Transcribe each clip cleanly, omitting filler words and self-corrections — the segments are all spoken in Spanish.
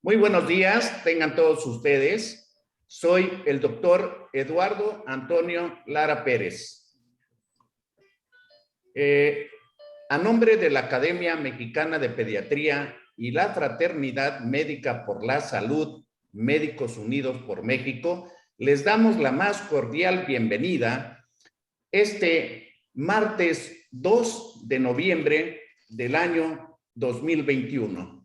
Muy buenos días, tengan todos ustedes. Soy el doctor Eduardo Antonio Lara Pérez. A nombre de la Academia Mexicana de Pediatría y la Fraternidad Médica por la Salud, Médicos Unidos por México, les damos la más cordial bienvenida este martes 2 de noviembre del año 2021.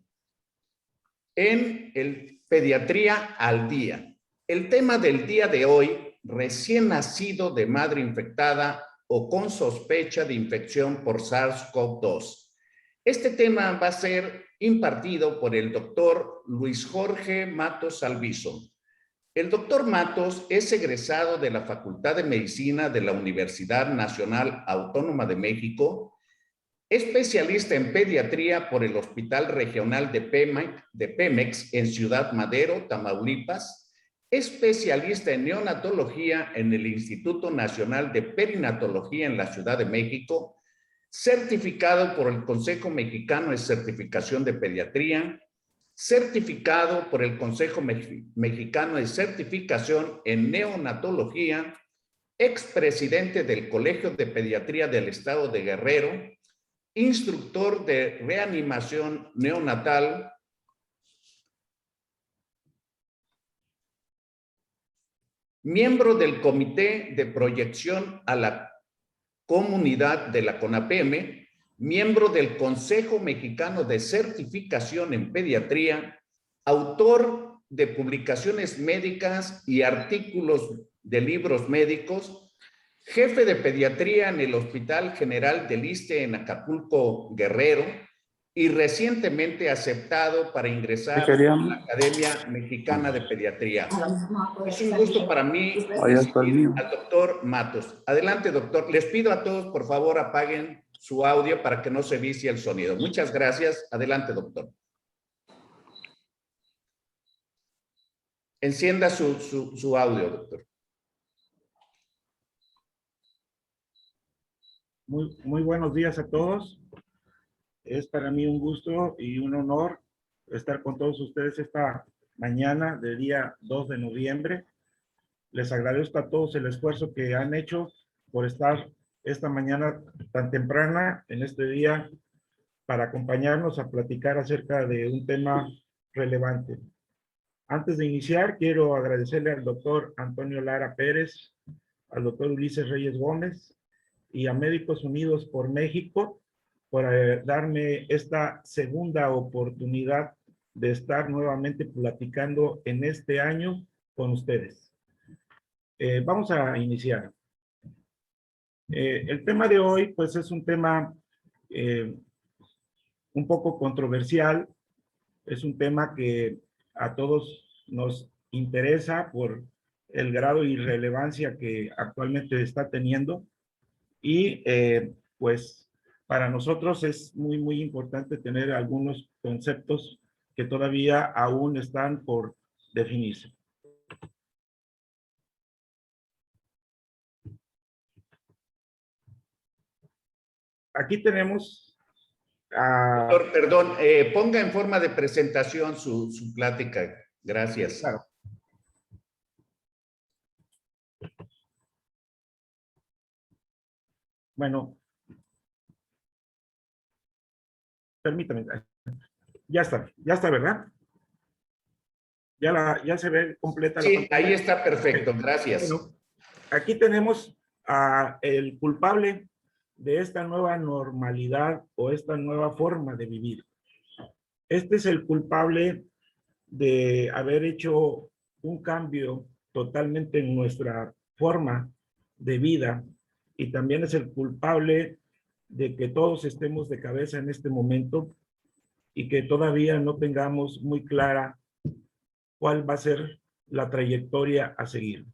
En el Pediatría al Día. El tema del día de hoy, recién nacido de madre infectada o con sospecha de infección por SARS-CoV-2. Este tema va a ser impartido por el doctor Luis Jorge Matos Alviso. El doctor Matos es egresado de la Facultad de Medicina de la Universidad Nacional Autónoma de México, especialista en pediatría por el Hospital Regional de Pemex en Ciudad Madero, Tamaulipas, especialista en neonatología en el Instituto Nacional de Perinatología en la Ciudad de México, certificado por el Consejo Mexicano de Certificación de Pediatría, certificado por el Consejo Mexicano de Certificación en Neonatología, expresidente del Colegio de Pediatría del Estado de Guerrero, instructor de reanimación neonatal, miembro del Comité de Proyección a la Comunidad de la CONAPM, miembro del Consejo Mexicano de Certificación en Pediatría, autor de publicaciones médicas y artículos de libros médicos, jefe de pediatría en el Hospital General del Iste en Acapulco, Guerrero, y recientemente aceptado para ingresar a la Academia Mexicana de Pediatría. Es un gusto para mí recibir al doctor Matos. Adelante, doctor. Les pido a todos, por favor, apaguen su audio para que no se vicie el sonido. Muchas gracias. Adelante, doctor. Encienda su audio, doctor. Muy buenos días a todos. Es para mí un gusto y un honor estar con todos ustedes esta mañana del día 2 de noviembre. Les agradezco a todos el esfuerzo que han hecho por estar esta mañana tan temprana en este día para acompañarnos a platicar acerca de un tema relevante. Antes de iniciar, quiero agradecerle al doctor Antonio Lara Pérez, al doctor Ulises Reyes Gómez, y a Médicos Unidos por México por darme esta segunda oportunidad de estar nuevamente platicando en este año con ustedes. Vamos a iniciar. El tema de hoy, pues, es un tema un poco controversial. Es un tema que a todos nos interesa por el grado y relevancia que actualmente está teniendo. Y pues para nosotros es muy importante tener algunos conceptos que todavía aún están por definirse. Aquí tenemos Doctor, perdón, ponga en forma de presentación su plática. Gracias. Claro. Bueno, permítame. Ya está, ¿verdad? Ya se ve completa la Sí, pantalla. ahí está perfecto, gracias. Bueno, aquí tenemos el culpable de esta nueva normalidad o esta nueva forma de vivir. Este es el culpable de haber hecho un cambio totalmente en nuestra forma de vida y también es el culpable de que todos estemos de cabeza en este momento y que todavía no tengamos muy clara cuál va a ser la trayectoria a seguir.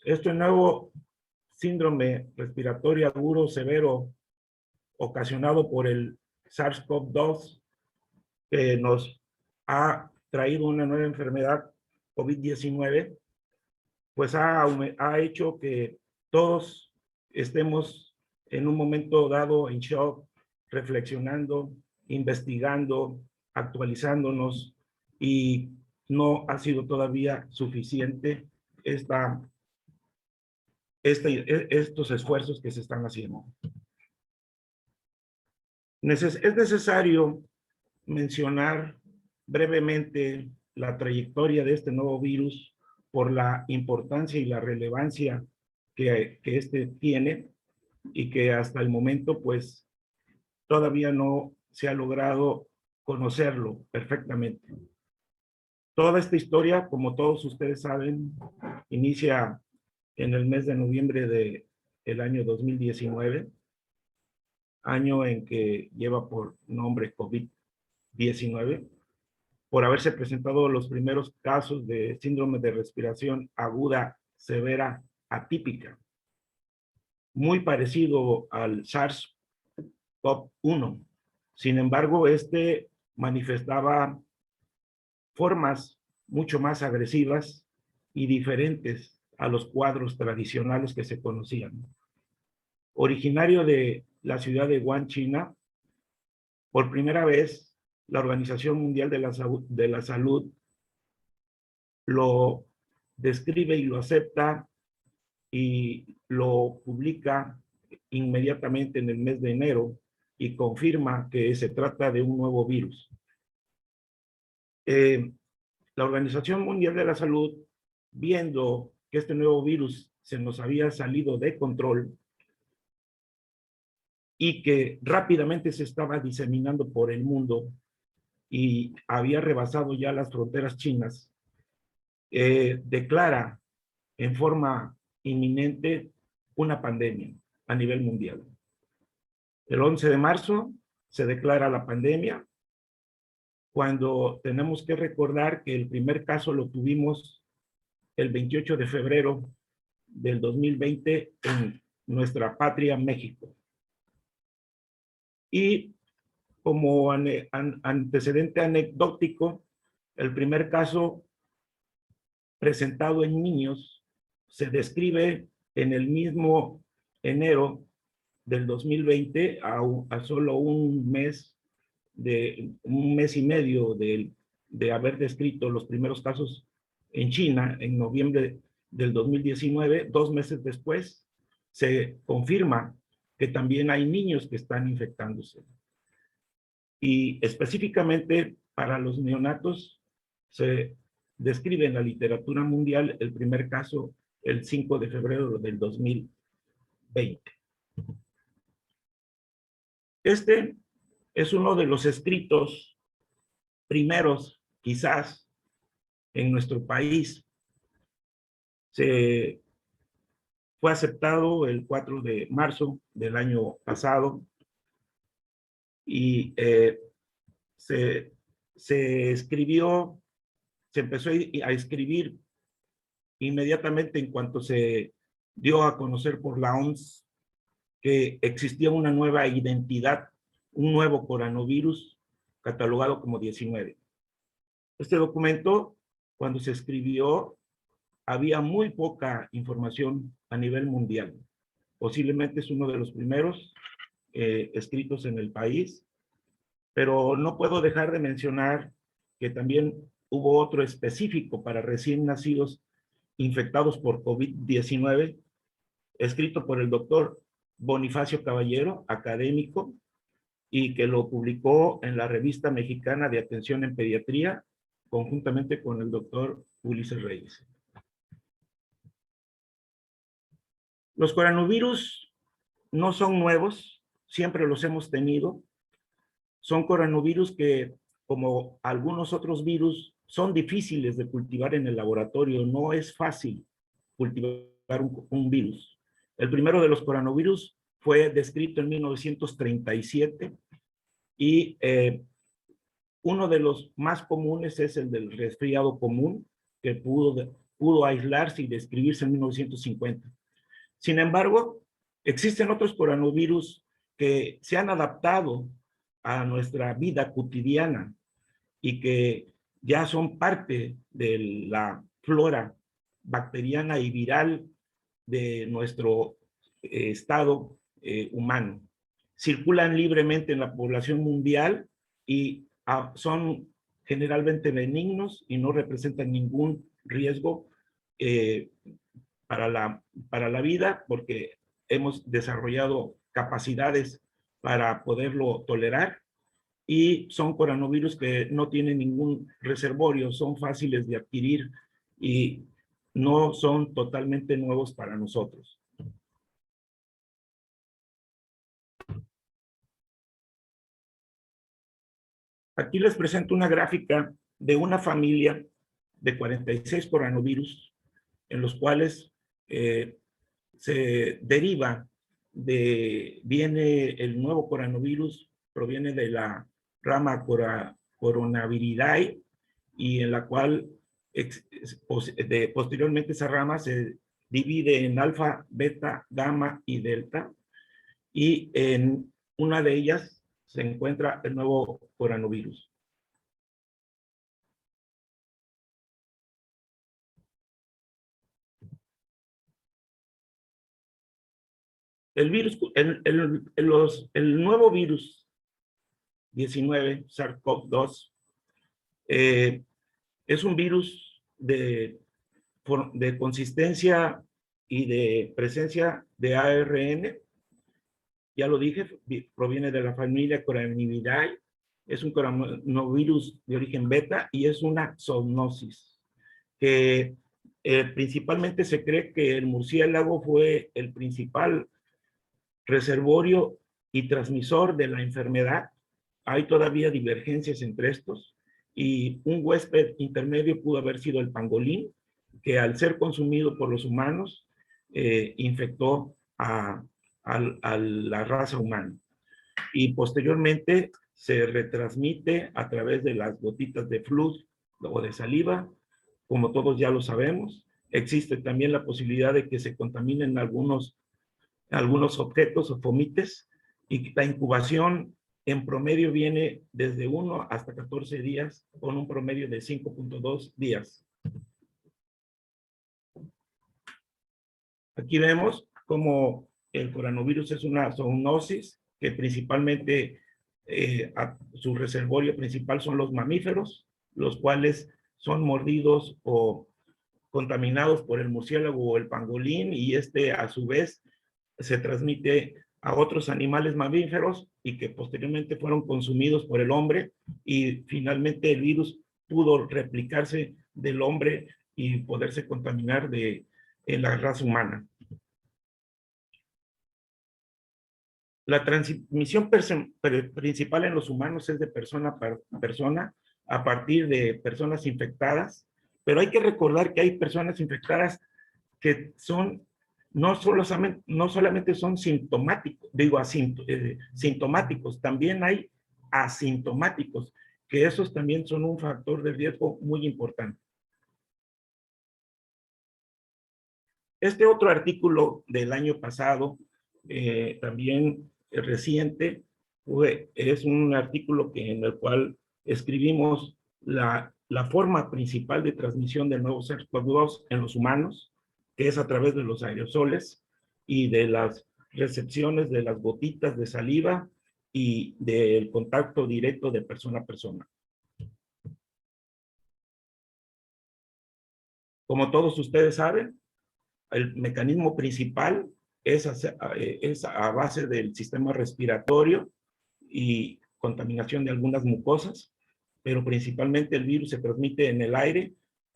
Este nuevo síndrome respiratorio agudo severo ocasionado por el SARS-CoV-2 que nos ha traído una nueva enfermedad COVID-19, pues ha hecho que todos estemos en un momento dado en shock, reflexionando, investigando, actualizándonos y no ha sido todavía suficiente estos esfuerzos que se están haciendo. Es necesario mencionar brevemente la trayectoria de este nuevo virus por la importancia y la relevancia que este tiene y que hasta el momento pues todavía no se ha logrado conocerlo perfectamente. Toda esta historia, como todos ustedes saben, inicia en el mes de noviembre del año 2019, año en que lleva por nombre COVID-19, por haberse presentado los primeros casos de síndrome de respiración aguda severa atípica, muy parecido al SARS-CoV-1. Sin embargo, este manifestaba formas mucho más agresivas y diferentes a los cuadros tradicionales que se conocían. Originario de la ciudad de Wuhan, China, por primera vez la Organización Mundial de la Salud lo describe y lo acepta y lo publica inmediatamente en el mes de enero y confirma que se trata de un nuevo virus. La Organización Mundial de la Salud, viendo que este nuevo virus se nos había salido de control y que rápidamente se estaba diseminando por el mundo y había rebasado ya las fronteras chinas, declara en forma inminente una pandemia a nivel mundial. El 11 de marzo se declara la pandemia, cuando tenemos que recordar que el primer caso lo tuvimos el 28 de febrero del 2020 en nuestra patria, México. Y como antecedente anecdótico, el primer caso presentado en niños se describe en el mismo enero del 2020, a solo un mes y medio de haber descrito los primeros casos en China, en noviembre del 2019, 2 meses después, se confirma que también hay niños que están infectándose. Y específicamente para los neonatos, se describe en la literatura mundial el primer caso el 5 de febrero del 2020. Este es uno de los escritos primeros, quizás, en nuestro país. Se fue aceptado el 4 de marzo del año pasado y se escribió, se empezó a escribir inmediatamente en cuanto se dio a conocer por la OMS que existía una nueva identidad, un nuevo coronavirus catalogado como 19. Este documento, cuando se escribió, había muy poca información a nivel mundial. Posiblemente es uno de los primeros escritos en el país, pero no puedo dejar de mencionar que también hubo otro específico para recién nacidos infectados por COVID-19, escrito por el doctor Bonifacio Caballero, académico, y que lo publicó en la Revista Mexicana de Atención en Pediatría, conjuntamente con el doctor Ulises Reyes. Los coronavirus no son nuevos, siempre los hemos tenido. Son coronavirus que, como algunos otros virus, son difíciles de cultivar en el laboratorio. No es fácil cultivar un virus. El primero de los coronavirus fue descrito en 1937 y uno de los más comunes es el del resfriado común, que pudo aislarse y describirse en 1950. Sin embargo, existen otros coronavirus que se han adaptado a nuestra vida cotidiana y que ya son parte de la flora bacteriana y viral de nuestro estado humano. Circulan libremente en la población mundial y son generalmente benignos y no representan ningún riesgo para la vida, porque hemos desarrollado capacidades para poderlo tolerar, y son coronavirus que no tienen ningún reservorio, son fáciles de adquirir y no son totalmente nuevos para nosotros. Aquí les presento una gráfica de una familia de 46 coronavirus, en los cuales se deriva viene el nuevo coronavirus, proviene de la rama Coronaviridae, y en la cual posteriormente esa rama se divide en alfa, beta, gamma y delta, y en una de ellas se encuentra el nuevo coronavirus. El virus, el nuevo virus 19, SARS-CoV-2, es un virus de consistencia y de presencia de ARN. Ya lo dije, proviene de la familia Coronaviridae, es un coronavirus de origen beta y es una zoonosis, que principalmente se cree que el murciélago fue el principal reservorio y transmisor de la enfermedad. Hay todavía divergencias entre estos, y un huésped intermedio pudo haber sido el pangolín, que al ser consumido por los humanos infectó a la raza humana, y posteriormente se retransmite a través de las gotitas de flujo o de saliva, como todos ya lo sabemos. Existe también la posibilidad de que se contaminen algunos objetos o fomites, y la incubación en promedio viene desde 1 hasta 14 días, con un promedio de 5.2 días. Aquí vemos cómo el coronavirus es una zoonosis que principalmente su reservorio principal son los mamíferos, los cuales son mordidos o contaminados por el murciélago o el pangolín, y a su vez se transmite a otros animales mamíferos y que posteriormente fueron consumidos por el hombre, y finalmente el virus pudo replicarse del hombre y poderse contaminar en la raza humana. La transmisión principal en los humanos es de persona a persona, a partir de personas infectadas, pero hay que recordar que hay personas infectadas que no solamente son sintomáticos, sintomáticos, también hay asintomáticos, que esos también son un factor de riesgo muy importante. Este otro artículo del año pasado, también reciente, es un artículo en el cual escribimos la forma principal de transmisión del nuevo SARS-CoV-2 en los humanos, que es a través de los aerosoles y de las recepciones de las gotitas de saliva y del contacto directo de persona a persona. Como todos ustedes saben, el mecanismo principal es a base del sistema respiratorio y contaminación de algunas mucosas, pero principalmente el virus se transmite en el aire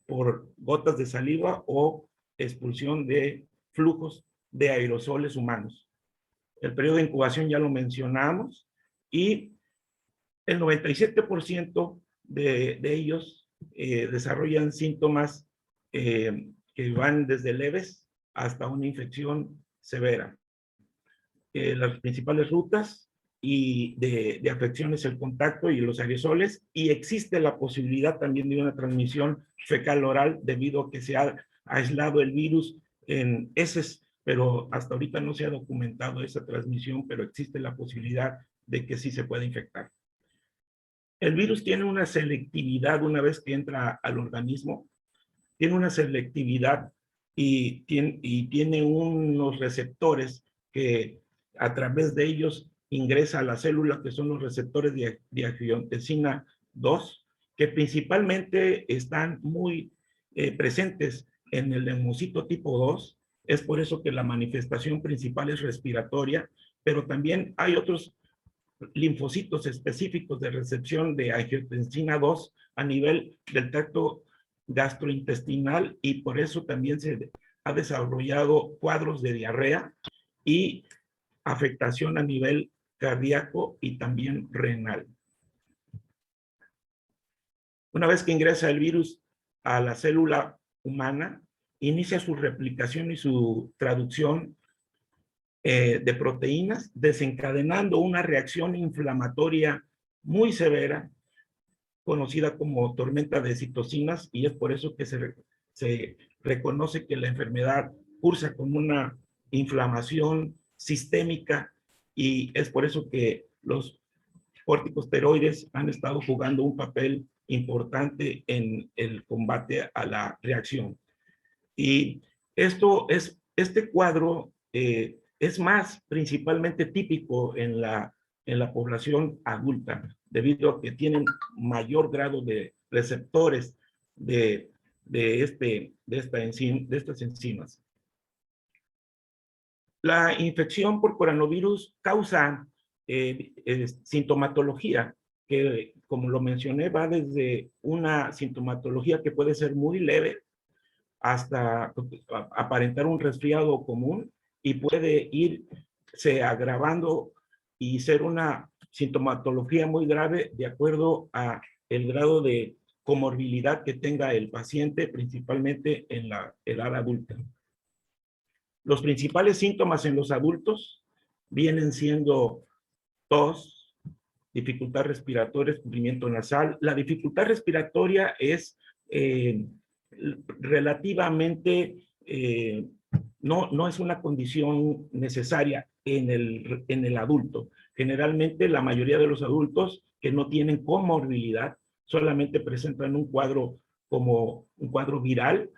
por gotas de saliva o expulsión de flujos de aerosoles humanos. El periodo de incubación ya lo mencionamos, y el 97% de ellos desarrollan síntomas que van desde leves hasta una infección severa. Las principales rutas de afección es el contacto y los aerosoles, y existe la posibilidad también de una transmisión fecal-oral debido a que se ha aislado el virus en heces, pero hasta ahorita no se ha documentado esa transmisión, pero existe la posibilidad de que sí se pueda infectar. El virus tiene una selectividad una vez que entra al organismo, tiene una selectividad y tiene unos receptores que a través de ellos ingresa a la célula, que son los receptores de angiotensina 2, que principalmente están muy presentes en el leucocito tipo 2. Es por eso que la manifestación principal es respiratoria, pero también hay otros linfocitos específicos de recepción de angiotensina 2 a nivel del tracto gastrointestinal, y por eso también se ha desarrollado cuadros de diarrea y afectación a nivel cardíaco y también renal. Una vez que ingresa el virus a la célula humana, inicia su replicación y su traducción de proteínas, desencadenando una reacción inflamatoria muy severa, conocida como tormenta de citocinas, y es por eso que se reconoce que la enfermedad cursa como una inflamación sistémica, y es por eso que los corticosteroides han estado jugando un papel importante en el combate a la reacción. Y este cuadro es más principalmente típico en la población adulta, debido a que tienen mayor grado de receptores de estas enzimas. La infección por coronavirus causa sintomatología, que, como lo mencioné, va desde una sintomatología que puede ser muy leve hasta aparentar un resfriado común, y puede irse agravando y ser una sintomatología muy grave de acuerdo a el grado de comorbilidad que tenga el paciente, principalmente en la edad adulta. Los principales síntomas en los adultos vienen siendo tos, dificultad respiratoria, escurrimiento nasal. La dificultad respiratoria es relativamente, no es una condición necesaria en el adulto. Generalmente la mayoría de los adultos que no tienen comorbilidad solamente presentan un cuadro como un cuadro viral,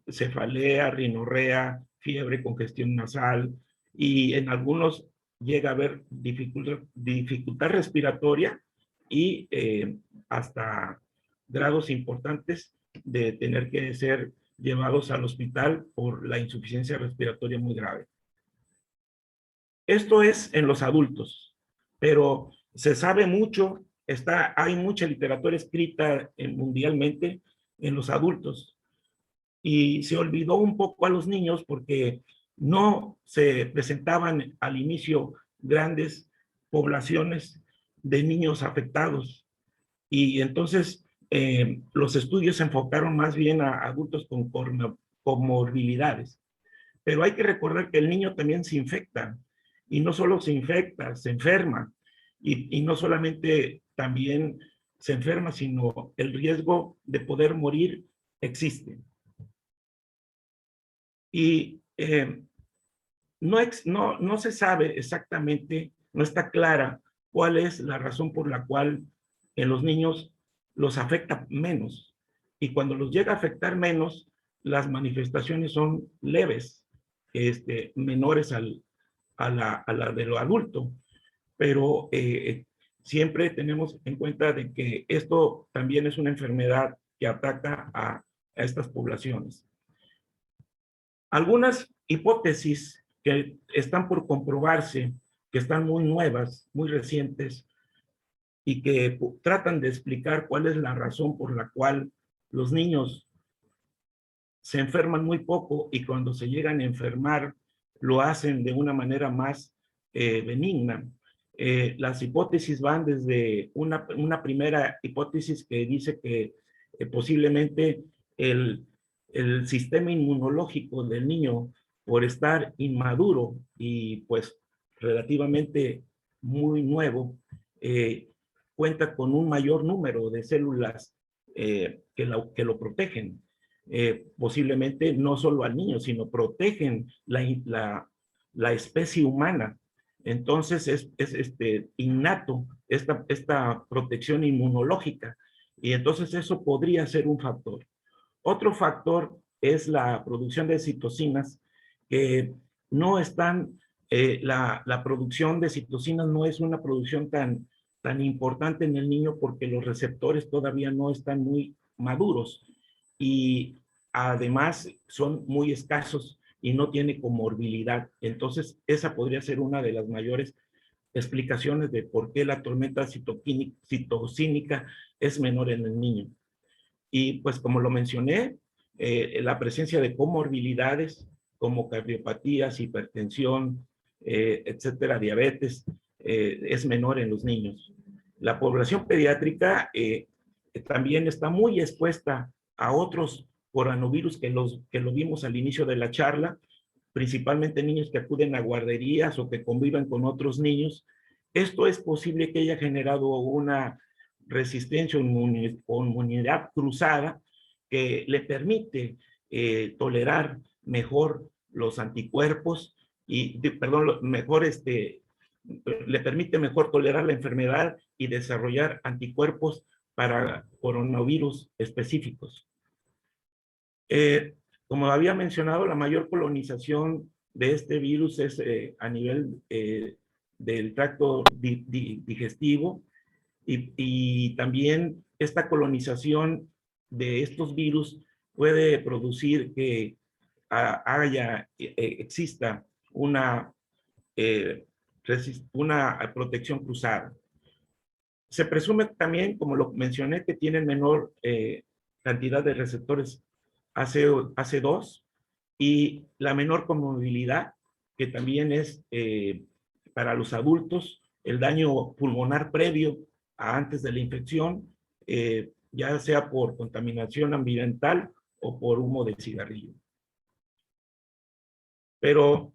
cefalea, rinorrea, fiebre, congestión nasal, y en algunos llega a haber dificultad respiratoria y hasta grados importantes de tener que ser llevados al hospital por la insuficiencia respiratoria muy grave. Esto es en los adultos, pero se sabe mucho, hay mucha literatura escrita mundialmente en los adultos, y se olvidó un poco a los niños porque no se presentaban al inicio grandes poblaciones de niños afectados, y entonces los estudios se enfocaron más bien a adultos con comorbilidades. Pero hay que recordar que el niño también se infecta, y no solo se infecta, se enferma, y no solamente también se enferma, sino el riesgo de poder morir existe. Y no se sabe exactamente, no está clara cuál es la razón por la cual en los niños los afecta menos. Y cuando los llega a afectar menos, las manifestaciones son leves, menores a la de lo adulto. Pero siempre tenemos en cuenta de que esto también es una enfermedad que ataca a estas poblaciones. Algunas hipótesis que están por comprobarse, que están muy nuevas, muy recientes, y que tratan de explicar cuál es la razón por la cual los niños se enferman muy poco, y cuando se llegan a enfermar lo hacen de una manera más benigna. Las hipótesis van desde una primera hipótesis que dice que posiblemente el sistema inmunológico del niño, por estar inmaduro y pues relativamente muy nuevo, cuenta con un mayor número de células que lo protegen. Posiblemente no solo al niño, sino protegen la especie humana. Entonces es innato esta protección inmunológica, y entonces eso podría ser un factor. Otro factor es la producción de citocinas, que no están, la producción de citocinas no es una producción tan tan importante en el niño porque los receptores todavía no están muy maduros y además son muy escasos y no tiene comorbilidad. Entonces, esa podría ser una de las mayores explicaciones de por qué la tormenta citocínica es menor en el niño. Y pues como lo mencioné, la presencia de comorbilidades como cardiopatías, hipertensión, etcétera, diabetes, es menor en los niños. La población pediátrica también está muy expuesta a otros coronavirus que lo vimos al inicio de la charla, principalmente niños que acuden a guarderías o que conviven con otros niños. Esto es posible que haya generado una resistencia o inmunidad cruzada que le permite tolerar mejor los anticuerpos y, perdón, mejor le permite mejor tolerar la enfermedad y desarrollar anticuerpos para coronavirus específicos. Como había mencionado, la mayor colonización de este virus es a nivel del tracto digestivo y también esta colonización de estos virus puede producir que exista una protección cruzada. Se presume también, como lo mencioné, que tienen menor cantidad de receptores AC2 y la menor comorbilidad, que también es para los adultos, el daño pulmonar previo a antes de la infección, ya sea por contaminación ambiental o por humo de cigarrillo. Pero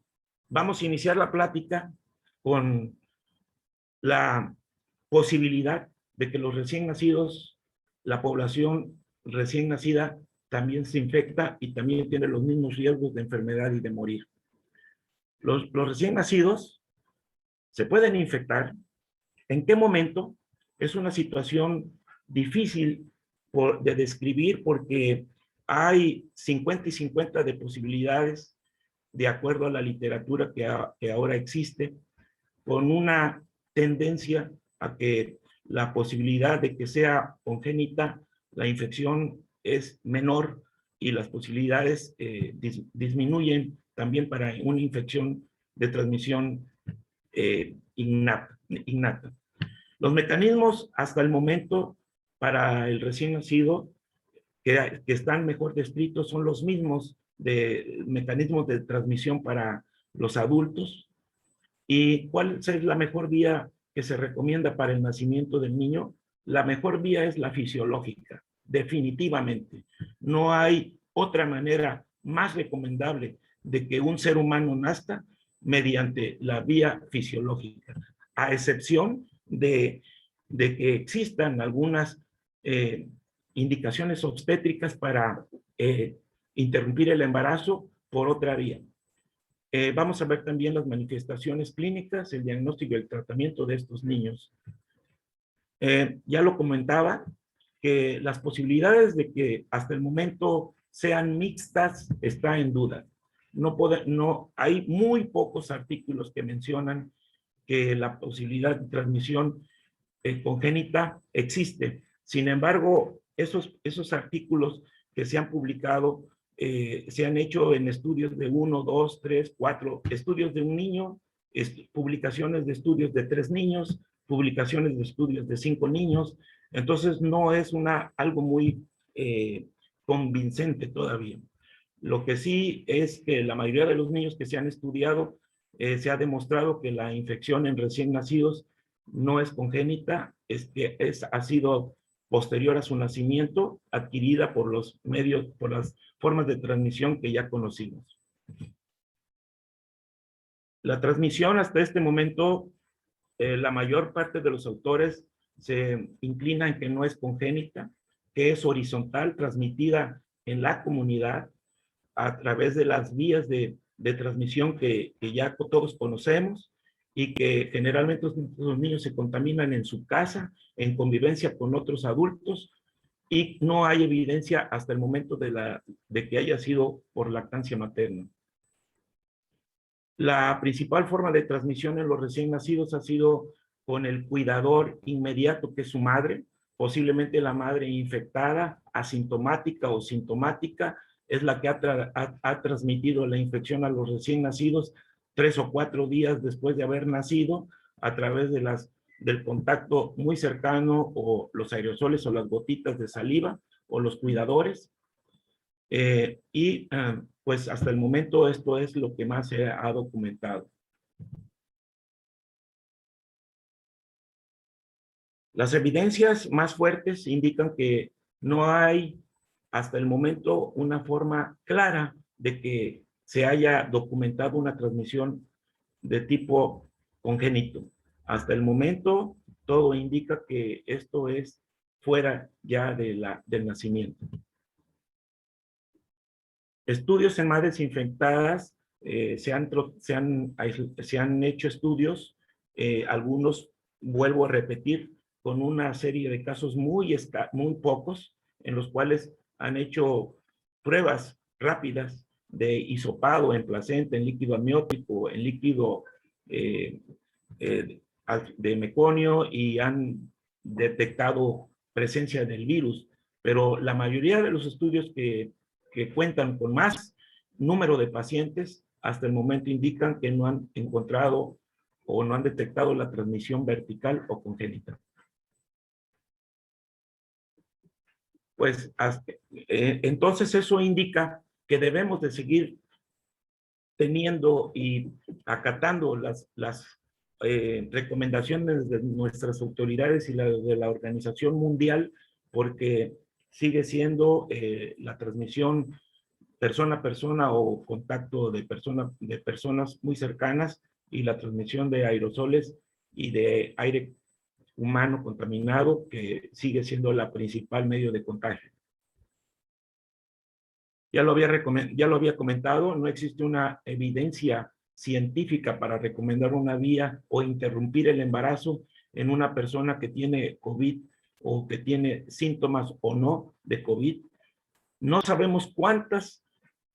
vamos a iniciar la plática con la posibilidad de que los recién nacidos, la población recién nacida, también se infecta y también tiene los mismos riesgos de enfermedad y de morir. Los recién nacidos se pueden infectar. ¿En qué momento? Es una situación difícil de describir porque hay 50 y 50 de posibilidades de acuerdo a la literatura que ahora existe, con una tendencia a que la posibilidad de que sea congénita, la infección es menor y las posibilidades disminuyen también para una infección de transmisión innata. Los mecanismos hasta el momento para el recién nacido que están mejor descritos son los mismos de mecanismos de transmisión para los adultos. ¿Y cuál es la mejor vía que se recomienda para el nacimiento del niño? La mejor vía es la fisiológica, definitivamente. No hay otra manera más recomendable de que un ser humano nazca mediante la vía fisiológica, a excepción de que existan algunas indicaciones obstétricas para interrumpir el embarazo por otra vía. Vamos a ver también las manifestaciones clínicas, el diagnóstico y el tratamiento de estos niños. Ya lo comentaba, que las posibilidades de que hasta el momento sean mixtas está en duda. Hay muy pocos artículos que mencionan que la posibilidad de transmisión congénita existe. Sin embargo, esos artículos que se han publicado se han hecho en estudios de 1, 2, 3, 4, estudios de un niño, publicaciones de estudios de 3 niños, publicaciones de estudios de 5 niños. Entonces, no es algo muy convincente todavía. Lo que sí es que la mayoría de los niños que se han estudiado, se ha demostrado que la infección en recién nacidos no es congénita, ha sido posterior a su nacimiento, adquirida por los medios, por las formas de transmisión que ya conocimos. La transmisión hasta este momento, la mayor parte de los autores se inclinan en que no es congénita, que es horizontal, transmitida en la comunidad a través de las vías de transmisión que ya todos conocemos y que generalmente los niños se contaminan en su casa, en convivencia con otros adultos, y no hay evidencia hasta el momento de que haya sido por lactancia materna. La principal forma de transmisión en los recién nacidos ha sido con el cuidador inmediato, que es su madre. Posiblemente la madre infectada, asintomática o sintomática, es la que ha transmitido la infección a los recién nacidos 3 o 4 días después de haber nacido, a través de del contacto muy cercano, o los aerosoles o las gotitas de saliva, o los cuidadores. Pues hasta el momento esto es lo que más se ha documentado. Las evidencias más fuertes indican que no hay hasta el momento una forma clara de que se haya documentado una transmisión de tipo congénito. Hasta el momento todo indica que esto es fuera ya del nacimiento. Estudios en madres infectadas, se han hecho estudios, algunos, vuelvo a repetir, con una serie de casos muy pocos, en los cuales han hecho pruebas rápidas de hisopado en placenta, en líquido amniótico, en líquido de meconio, y han detectado presencia del virus. Pero la mayoría de los estudios que cuentan con más número de pacientes, hasta el momento indican que no han encontrado o no han detectado la transmisión vertical o congénita. Pues entonces eso indica que debemos de seguir teniendo y acatando las recomendaciones de nuestras autoridades y de la Organización Mundial, porque sigue siendo la transmisión persona a persona o contacto de personas muy cercanas, y la transmisión de aerosoles y de aire humano contaminado, que sigue siendo la principal medio de contagio. Ya lo había comentado, no existe una evidencia científica para recomendar una vía o interrumpir el embarazo en una persona que tiene COVID o que tiene síntomas o no de COVID. No sabemos cuántas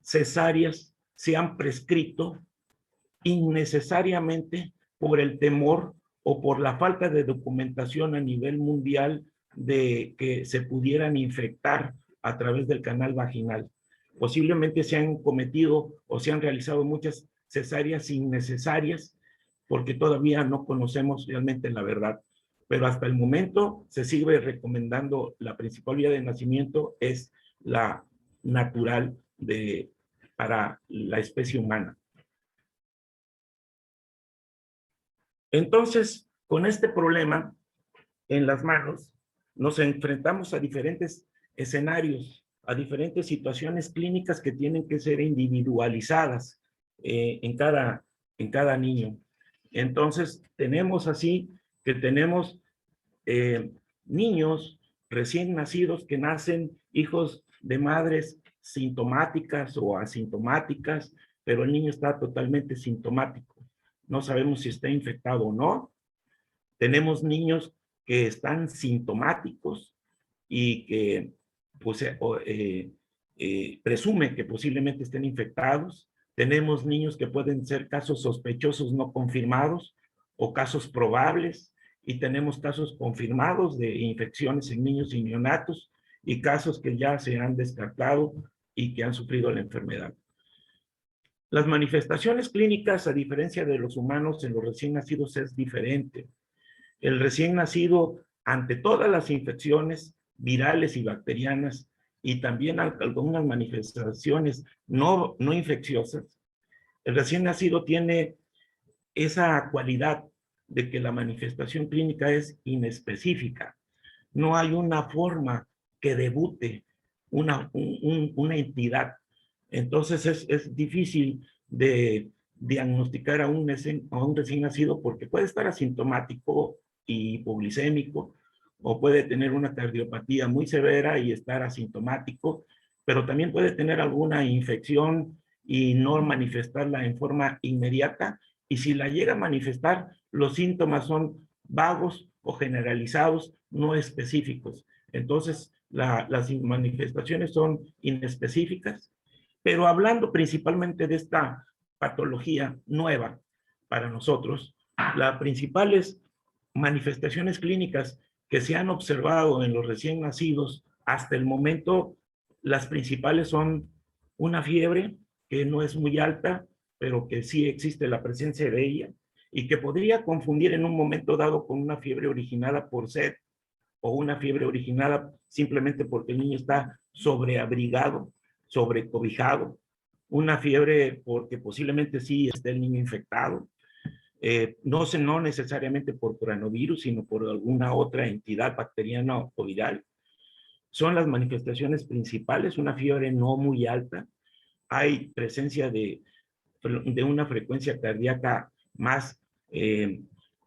cesáreas se han prescrito innecesariamente por el temor o por la falta de documentación a nivel mundial de que se pudieran infectar a través del canal vaginal. Posiblemente se han cometido o se han realizado muchas cesáreas innecesarias, porque todavía no conocemos realmente la verdad. Pero hasta el momento se sigue recomendando, la principal vía de nacimiento es la natural para la especie humana. Entonces, con este problema en las manos, nos enfrentamos a diferentes escenarios, a diferentes situaciones clínicas que tienen que ser individualizadas en cada niño. Entonces, tenemos niños recién nacidos que nacen hijos de madres sintomáticas o asintomáticas, pero el niño está totalmente sintomático. No sabemos si está infectado o no. Tenemos niños que están sintomáticos y que pues, presume que posiblemente estén infectados. Tenemos niños que pueden ser casos sospechosos no confirmados o casos probables, y tenemos casos confirmados de infecciones en niños y neonatos, y casos que ya se han descartado y que han sufrido la enfermedad. Las manifestaciones clínicas, a diferencia de los humanos, en los recién nacidos es diferente. El recién nacido, ante todas las infecciones virales y bacterianas, y también algunas manifestaciones no infecciosas, el recién nacido tiene esa cualidad de que la manifestación clínica es inespecífica. No hay una forma que debute una entidad. Entonces es difícil de diagnosticar a un recién nacido, porque puede estar asintomático y hipoglicémico, o puede tener una cardiopatía muy severa y estar asintomático, pero también puede tener alguna infección y no manifestarla en forma inmediata, y si la llega a manifestar, los síntomas son vagos o generalizados, no específicos. Entonces, las manifestaciones son inespecíficas, pero hablando principalmente de esta patología nueva para nosotros, la principal es manifestaciones clínicas que se han observado en los recién nacidos, hasta el momento, las principales son una fiebre que no es muy alta, pero que sí existe la presencia de ella y que podría confundir en un momento dado con una fiebre originada por sed o una fiebre originada simplemente porque el niño está sobreabrigado, sobrecobijado, una fiebre porque posiblemente sí esté el niño infectado, no necesariamente por coronavirus, sino por alguna otra entidad bacteriana o viral. Son las manifestaciones principales, una fiebre no muy alta, hay presencia de una frecuencia cardíaca eh,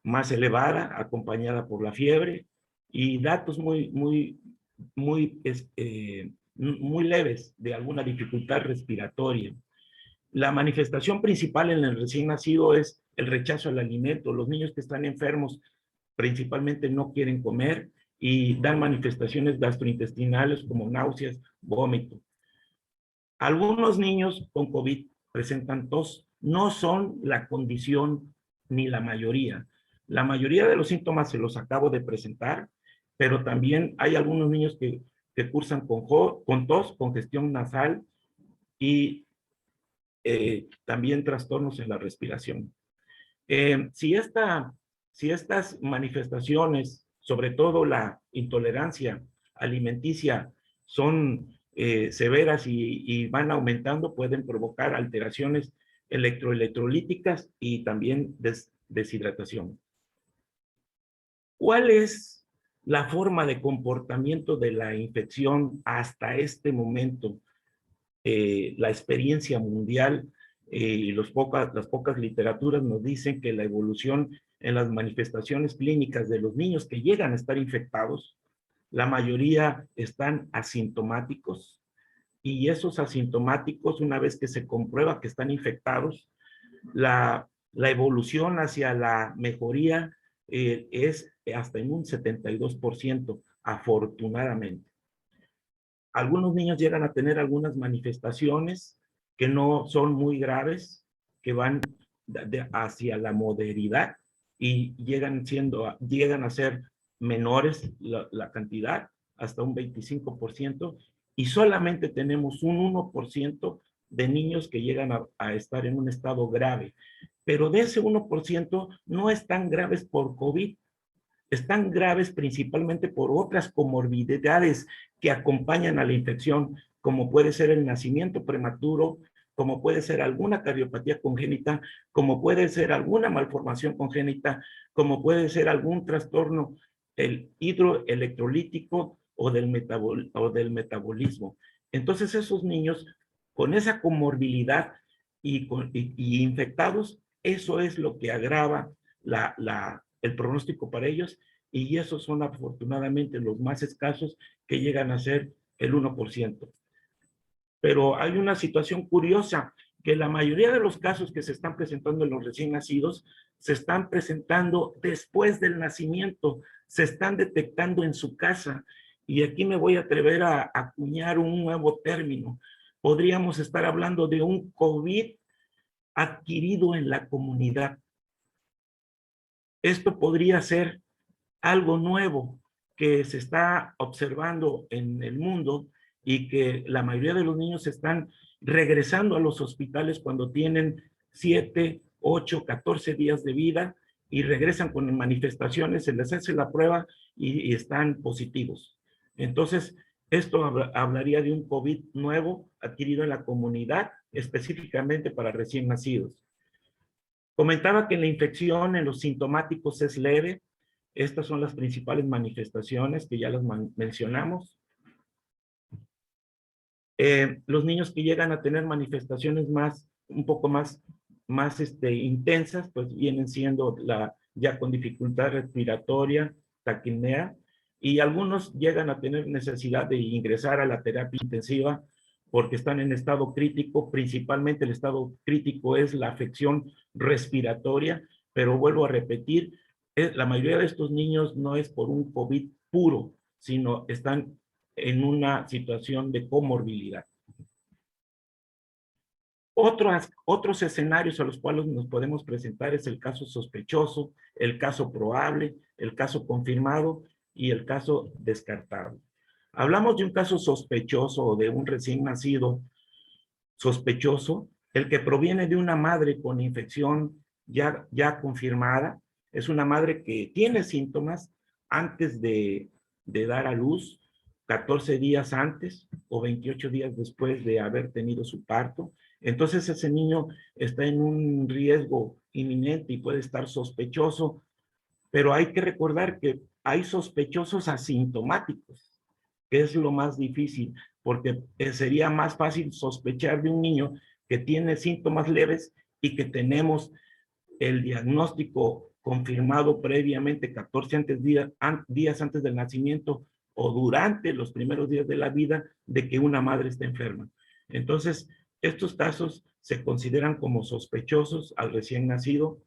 más elevada, acompañada por la fiebre, y datos muy leves de alguna dificultad respiratoria. La manifestación principal en el recién nacido es el rechazo al alimento. Los niños que están enfermos principalmente no quieren comer y dan manifestaciones gastrointestinales como náuseas, vómito. Algunos niños con COVID presentan tos. No son la condición ni la mayoría. La mayoría de los síntomas se los acabo de presentar, pero también hay algunos niños que cursan con tos, congestión nasal y también trastornos en la respiración. Si estas manifestaciones, sobre todo la intolerancia alimenticia, son severas y van aumentando, pueden provocar alteraciones electrolíticas y también deshidratación. ¿Cuál es la forma de comportamiento de la infección hasta este momento? La experiencia mundial y las pocas literaturas nos dicen que la evolución en las manifestaciones clínicas de los niños que llegan a estar infectados, la mayoría están asintomáticos y esos asintomáticos, una vez que se comprueba que están infectados, la evolución hacia la mejoría es hasta en un 72%, afortunadamente. Algunos niños llegan a tener algunas manifestaciones que no son muy graves, que van hacia la moderidad y llegan a ser menores la cantidad, hasta un 25%, y solamente tenemos un 1% de niños que llegan a estar en un estado grave. Pero de ese 1% no están graves por COVID, están graves principalmente por otras comorbilidades que acompañan a la infección, como puede ser el nacimiento prematuro, como puede ser alguna cardiopatía congénita, como puede ser alguna malformación congénita, como puede ser algún trastorno hidroelectrolítico o del metabolismo. Entonces esos niños con esa comorbilidad y infectados, eso es lo que agrava el pronóstico para ellos, y esos son afortunadamente los más escasos, que llegan a ser el 1%. Pero hay una situación curiosa, que la mayoría de los casos que se están presentando en los recién nacidos se están presentando después del nacimiento, se están detectando en su casa, y aquí me voy a atrever a acuñar un nuevo término. Podríamos estar hablando de un COVID adquirido en la comunidad. Esto podría ser algo nuevo que se está observando en el mundo, y que la mayoría de los niños están regresando a los hospitales cuando tienen 7, 8, 14 días de vida, y regresan con manifestaciones, se les hace la prueba y están positivos. Entonces, esto hablaría de un COVID nuevo adquirido en la comunidad, específicamente para recién nacidos. Comentaba que la infección en los sintomáticos es leve. Estas son las principales manifestaciones que ya las mencionamos. Los niños que llegan a tener manifestaciones un poco más intensas, pues vienen siendo ya con dificultad respiratoria, taquipnea, y algunos llegan a tener necesidad de ingresar a la terapia intensiva porque están en estado crítico. Principalmente el estado crítico es la afección respiratoria, pero vuelvo a repetir, la mayoría de estos niños no es por un COVID puro, sino están en una situación de comorbilidad. Otros escenarios a los cuales nos podemos presentar es el caso sospechoso, el caso probable, el caso confirmado y el caso descartado. Hablamos de un caso sospechoso o de un recién nacido sospechoso, el que proviene de una madre con infección ya confirmada, es una madre que tiene síntomas antes de dar a luz, 14 días antes o 28 días después de haber tenido su parto. Entonces ese niño está en un riesgo inminente y puede estar sospechoso, pero hay que recordar que hay sospechosos asintomáticos, que es lo más difícil, porque sería más fácil sospechar de un niño que tiene síntomas leves y que tenemos el diagnóstico confirmado previamente 14 días antes del nacimiento o durante los primeros días de la vida de que una madre está enferma. Entonces, estos casos se consideran como sospechosos al recién nacido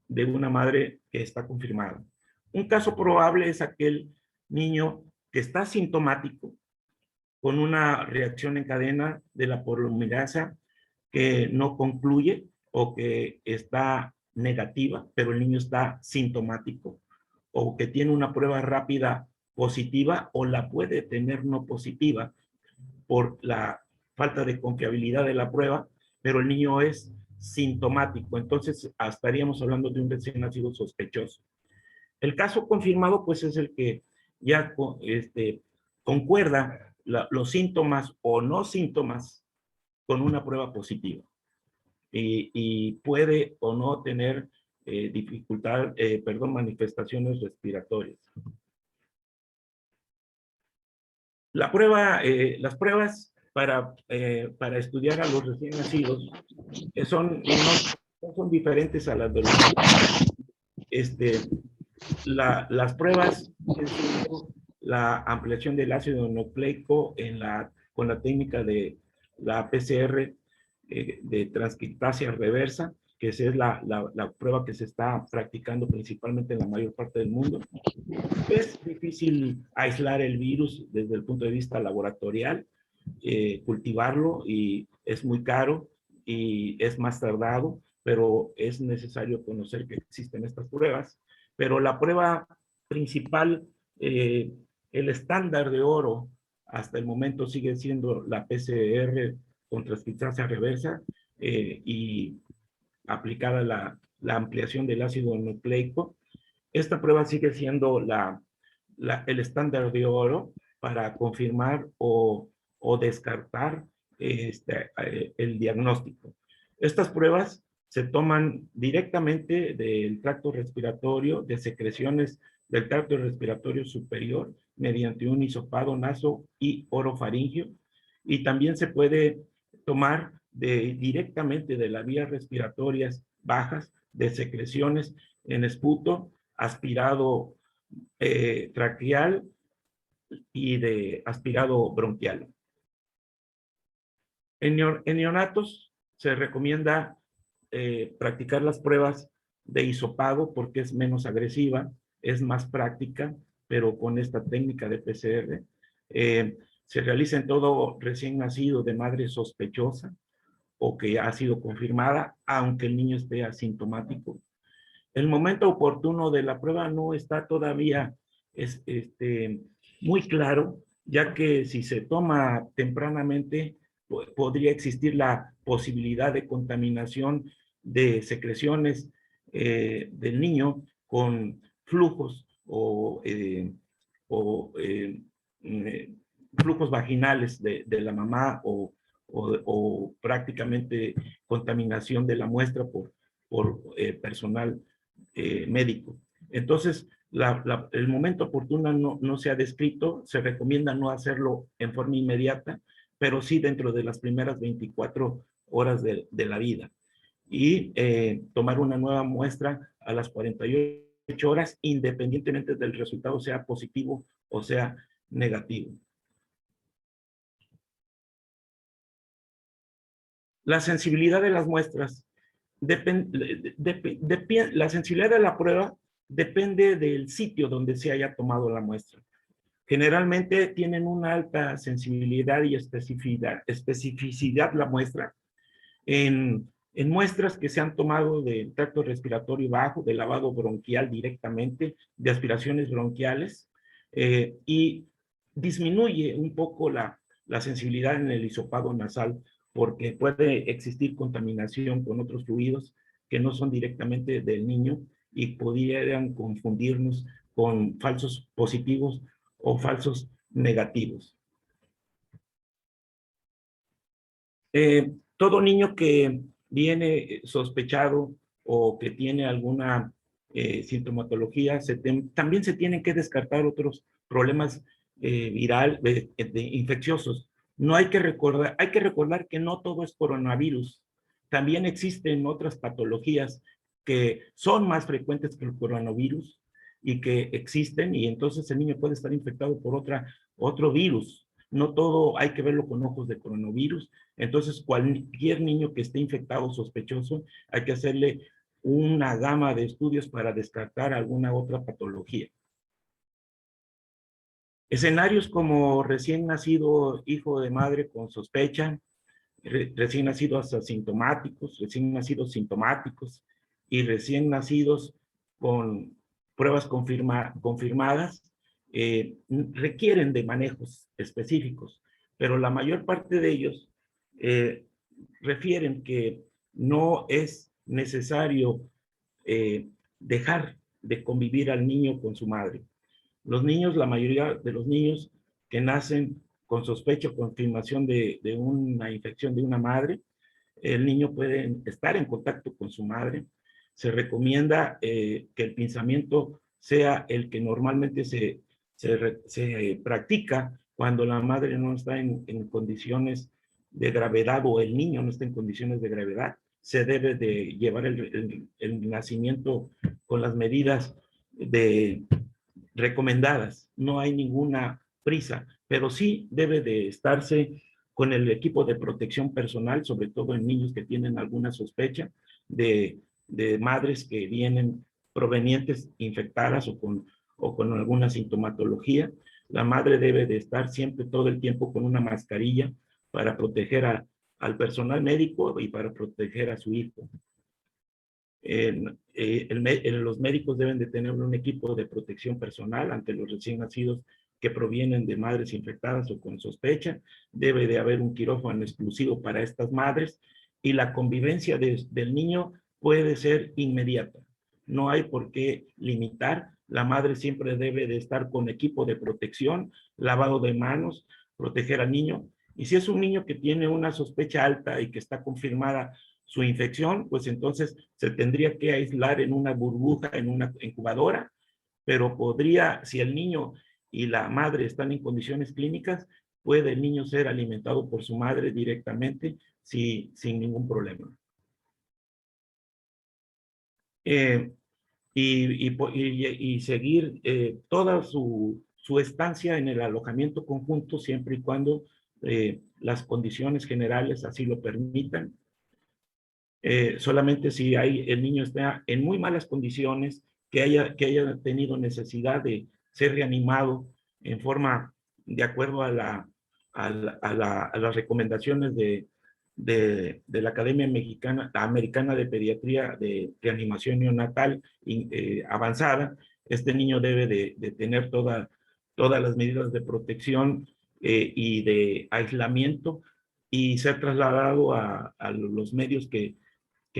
de una madre que está confirmada. Un caso probable es aquel niño que está sintomático con una reacción en cadena de la polimerasa que no concluye o que está negativa, pero el niño está sintomático, o que tiene una prueba rápida positiva o la puede tener no positiva por la falta de confiabilidad de la prueba, pero el niño es sintomático. Entonces, estaríamos hablando de un recién nacido sospechoso. El caso confirmado, pues, es el que ya concuerda los síntomas o no síntomas con una prueba positiva. Y puede o no tener manifestaciones respiratorias. Las pruebas para estudiar a los recién nacidos no son diferentes a las de los las pruebas, la ampliación del ácido nucleico con la técnica de la PCR de transcriptasa reversa, que esa es la prueba que se está practicando principalmente en la mayor parte del mundo. Es difícil aislar el virus desde el punto de vista laboratorial, cultivarlo, y es muy caro y es más tardado, pero es necesario conocer que existen estas pruebas. Pero la prueba principal, el estándar de oro hasta el momento sigue siendo la PCR con transcriptasa reversa y aplicada la ampliación del ácido nucleico. Esta prueba sigue siendo el estándar de oro para confirmar o descartar el diagnóstico. Estas pruebas se toman directamente del tracto respiratorio, de secreciones del tracto respiratorio superior, mediante un hisopado naso y orofaringio, y también se puede tomar directamente de las vías respiratorias bajas, de secreciones en esputo, aspirado traqueal y de aspirado bronquial. En neonatos se recomienda practicar las pruebas de hisopado porque es menos agresiva, es más práctica, pero con esta técnica de PCR. Se realiza en todo recién nacido de madre sospechosa o que ha sido confirmada, aunque el niño esté asintomático. El momento oportuno de la prueba no está todavía muy claro, ya que si se toma tempranamente, podría existir la posibilidad de contaminación de secreciones del niño con flujos o flujos vaginales de la mamá o prácticamente contaminación de la muestra por personal médico. Entonces, el momento oportuno no se ha descrito, se recomienda no hacerlo en forma inmediata, pero sí dentro de las primeras 24 horas de la vida. Y tomar una nueva muestra a las 48 horas, independientemente del resultado sea positivo o sea negativo. La sensibilidad de las muestras. La sensibilidad de la prueba depende del sitio donde se haya tomado la muestra. Generalmente tienen una alta sensibilidad y especificidad la muestra en muestras que se han tomado del tracto respiratorio bajo, de lavado bronquial directamente, de aspiraciones bronquiales, y disminuye un poco la sensibilidad en el hisopado nasal, porque puede existir contaminación con otros fluidos que no son directamente del niño y pudieran confundirnos con falsos positivos o falsos negativos. Todo niño que viene sospechado o que tiene alguna sintomatología, también se tienen que descartar otros problemas infecciosos. No hay que recordar que no todo es coronavirus. También existen otras patologías que son más frecuentes que el coronavirus y que existen, y entonces el niño puede estar infectado por otro virus. No todo hay que verlo con ojos de coronavirus. Entonces, cualquier niño que esté infectado sospechoso, hay que hacerle una gama de estudios para descartar alguna otra patología. Escenarios como recién nacido hijo de madre con sospecha, recién nacidos asintomáticos, recién nacidos sintomáticos y recién nacidos con pruebas confirmadas, requieren de manejos específicos, pero la mayor parte de ellos eh, refieren que no es necesario dejar de convivir al niño con su madre. Los niños, la mayoría de los niños que nacen con sospecha o confirmación de una infección de una madre, el niño puede estar en contacto con su madre. Se recomienda que el pinzamiento sea el que normalmente se practica cuando la madre no está en condiciones de gravedad o el niño no está en condiciones de gravedad. Se debe de llevar el nacimiento con las medidas recomendadas. No hay ninguna prisa, pero sí debe de estarse con el equipo de protección personal, sobre todo en niños que tienen alguna sospecha de madres que vienen provenientes infectadas o con alguna sintomatología. La madre debe de estar siempre todo el tiempo con una mascarilla para proteger al personal médico y para proteger a su hijo. Los médicos deben de tener un equipo de protección personal ante los recién nacidos que provienen de madres infectadas o con sospecha. Debe de haber un quirófano exclusivo para estas madres y la convivencia del niño puede ser inmediata. No hay por qué limitar. La madre siempre debe de estar con equipo de protección, lavado de manos, proteger al niño. Y si es un niño que tiene una sospecha alta y que está confirmada su infección, pues entonces se tendría que aislar en una burbuja, en una incubadora, pero podría, si el niño y la madre están en condiciones clínicas, puede el niño ser alimentado por su madre directamente sin ningún problema. Y seguir toda su estancia en el alojamiento conjunto siempre y cuando las condiciones generales así lo permitan. Solamente si el niño está en muy malas condiciones, que haya tenido necesidad de ser reanimado en forma de acuerdo a las recomendaciones de la Academia Americana de Pediatría de Reanimación Neonatal avanzada. Este niño debe de tener todas las medidas de protección y de aislamiento y ser trasladado a los medios que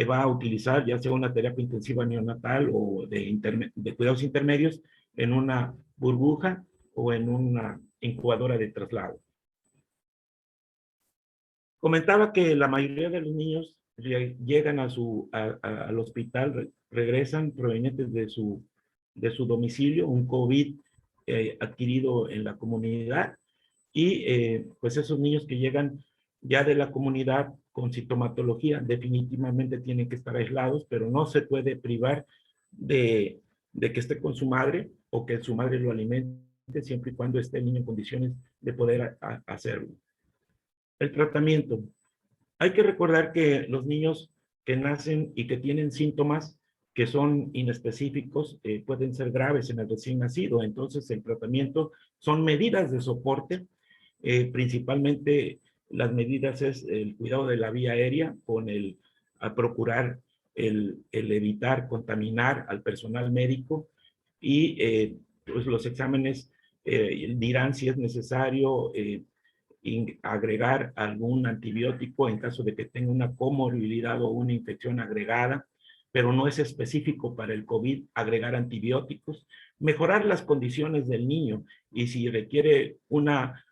va a utilizar, ya sea una terapia intensiva neonatal o de cuidados intermedios, en una burbuja o en una incubadora de traslado. Comentaba que la mayoría de los niños llegan al hospital, regresan provenientes de su domicilio, un COVID adquirido en la comunidad, y pues esos niños que llegan ya de la comunidad con sintomatología definitivamente tienen que estar aislados, pero no se puede privar de que esté con su madre o que su madre lo alimente siempre y cuando esté el niño en condiciones de poder hacerlo. El tratamiento. Hay que recordar que los niños que nacen y que tienen síntomas que son inespecíficos pueden ser graves en el recién nacido. Entonces, el tratamiento son medidas de soporte, principalmente las medidas es el cuidado de la vía aérea con a procurar el evitar contaminar al personal médico y pues los exámenes dirán si es necesario agregar algún antibiótico en caso de que tenga una comorbilidad o una infección agregada, pero no es específico para el COVID agregar antibióticos, mejorar las condiciones del niño y si requiere una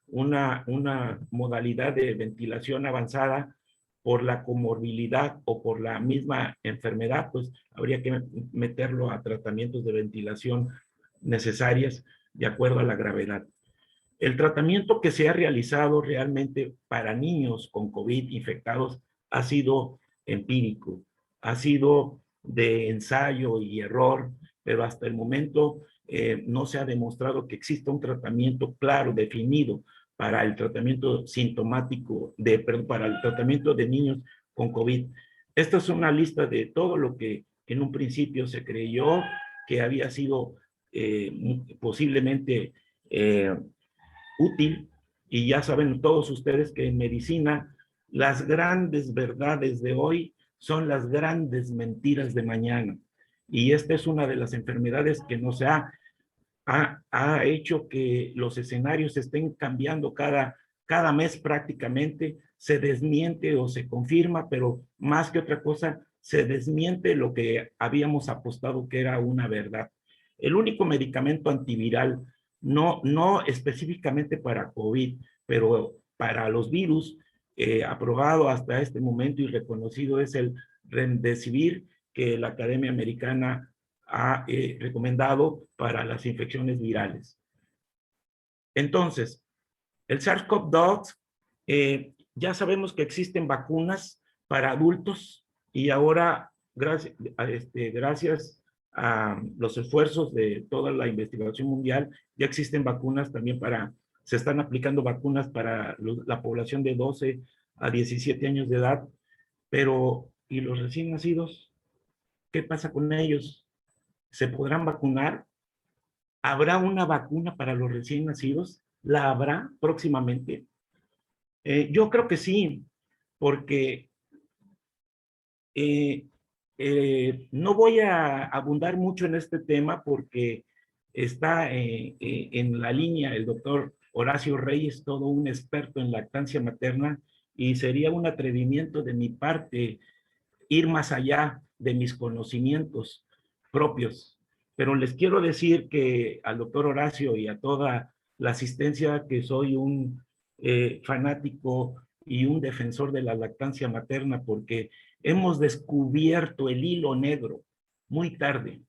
modalidad de ventilación avanzada por la comorbilidad o por la misma enfermedad, pues habría que meterlo a tratamientos de ventilación necesarias de acuerdo a la gravedad. El tratamiento que se ha realizado realmente para niños con COVID infectados ha sido empírico, ha sido de ensayo y error, pero hasta el momento no se ha demostrado que exista un tratamiento claro, definido para el tratamiento sintomático, para el tratamiento de niños con COVID. Esta es una lista de todo lo que en un principio se creyó que había sido posiblemente útil, y ya saben todos ustedes que en medicina las grandes verdades de hoy son las grandes mentiras de mañana. Y esta es una de las enfermedades que nos ha hecho que los escenarios estén cambiando cada mes prácticamente, se desmiente o se confirma, pero más que otra cosa, se desmiente lo que habíamos apostado que era una verdad. El único medicamento antiviral, no específicamente para COVID, pero para los virus, aprobado hasta este momento y reconocido es el Remdesivir, que la Academia Americana ha recomendado para las infecciones virales. Entonces, el SARS-CoV-2, ya sabemos que existen vacunas para adultos y ahora, gracias a los esfuerzos de toda la investigación mundial, ya existen vacunas también se están aplicando vacunas para la población de 12 a 17 años de edad, pero ¿y los recién nacidos? ¿Qué pasa con ellos? ¿Se podrán vacunar? ¿Habrá una vacuna para los recién nacidos? ¿La habrá próximamente? Yo creo que sí, porque no voy a abundar mucho en este tema porque está en la línea el doctor Horacio Reyes, todo un experto en lactancia materna, y sería un atrevimiento de mi parte ir más allá de mis conocimientos propios. Pero les quiero decir que al doctor Horacio y a toda la asistencia que soy un fanático y un defensor de la lactancia materna porque hemos descubierto el hilo negro muy tarde.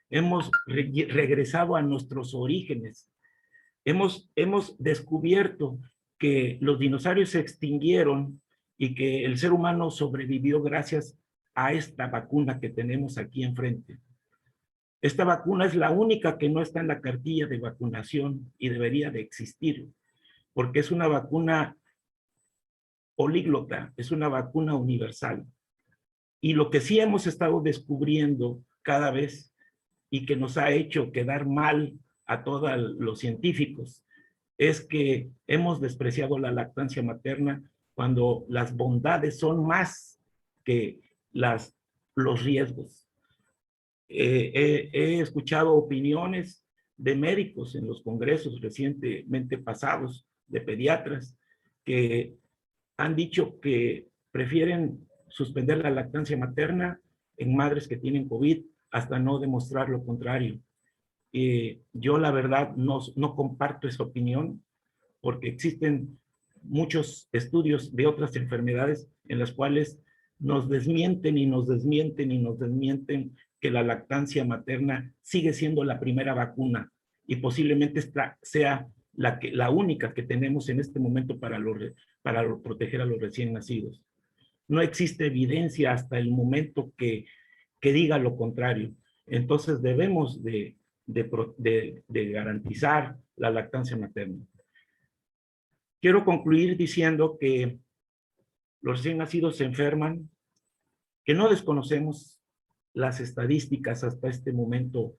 Hemos regresado a nuestros orígenes. Hemos descubierto que los dinosaurios se extinguieron y que el ser humano sobrevivió gracias a esta vacuna que tenemos aquí enfrente. Esta vacuna es la única que no está en la cartilla de vacunación y debería de existir, porque es una vacuna políglota, es una vacuna universal. Y lo que sí hemos estado descubriendo cada vez y que nos ha hecho quedar mal a todos los científicos es que hemos despreciado la lactancia materna cuando las bondades son más que los riesgos. He escuchado opiniones de médicos en los congresos recientemente pasados, de pediatras, que han dicho que prefieren suspender la lactancia materna en madres que tienen COVID hasta no demostrar lo contrario. Yo la verdad no comparto esa opinión porque existen muchos estudios de otras enfermedades en las cuales nos desmienten y nos desmienten y nos desmienten que la lactancia materna sigue siendo la primera vacuna y posiblemente esta sea la única que tenemos en este momento para proteger a los recién nacidos. No existe evidencia hasta el momento que diga lo contrario. Entonces debemos de garantizar la lactancia materna. Quiero concluir diciendo que los recién nacidos se enferman, que no desconocemos las estadísticas hasta este momento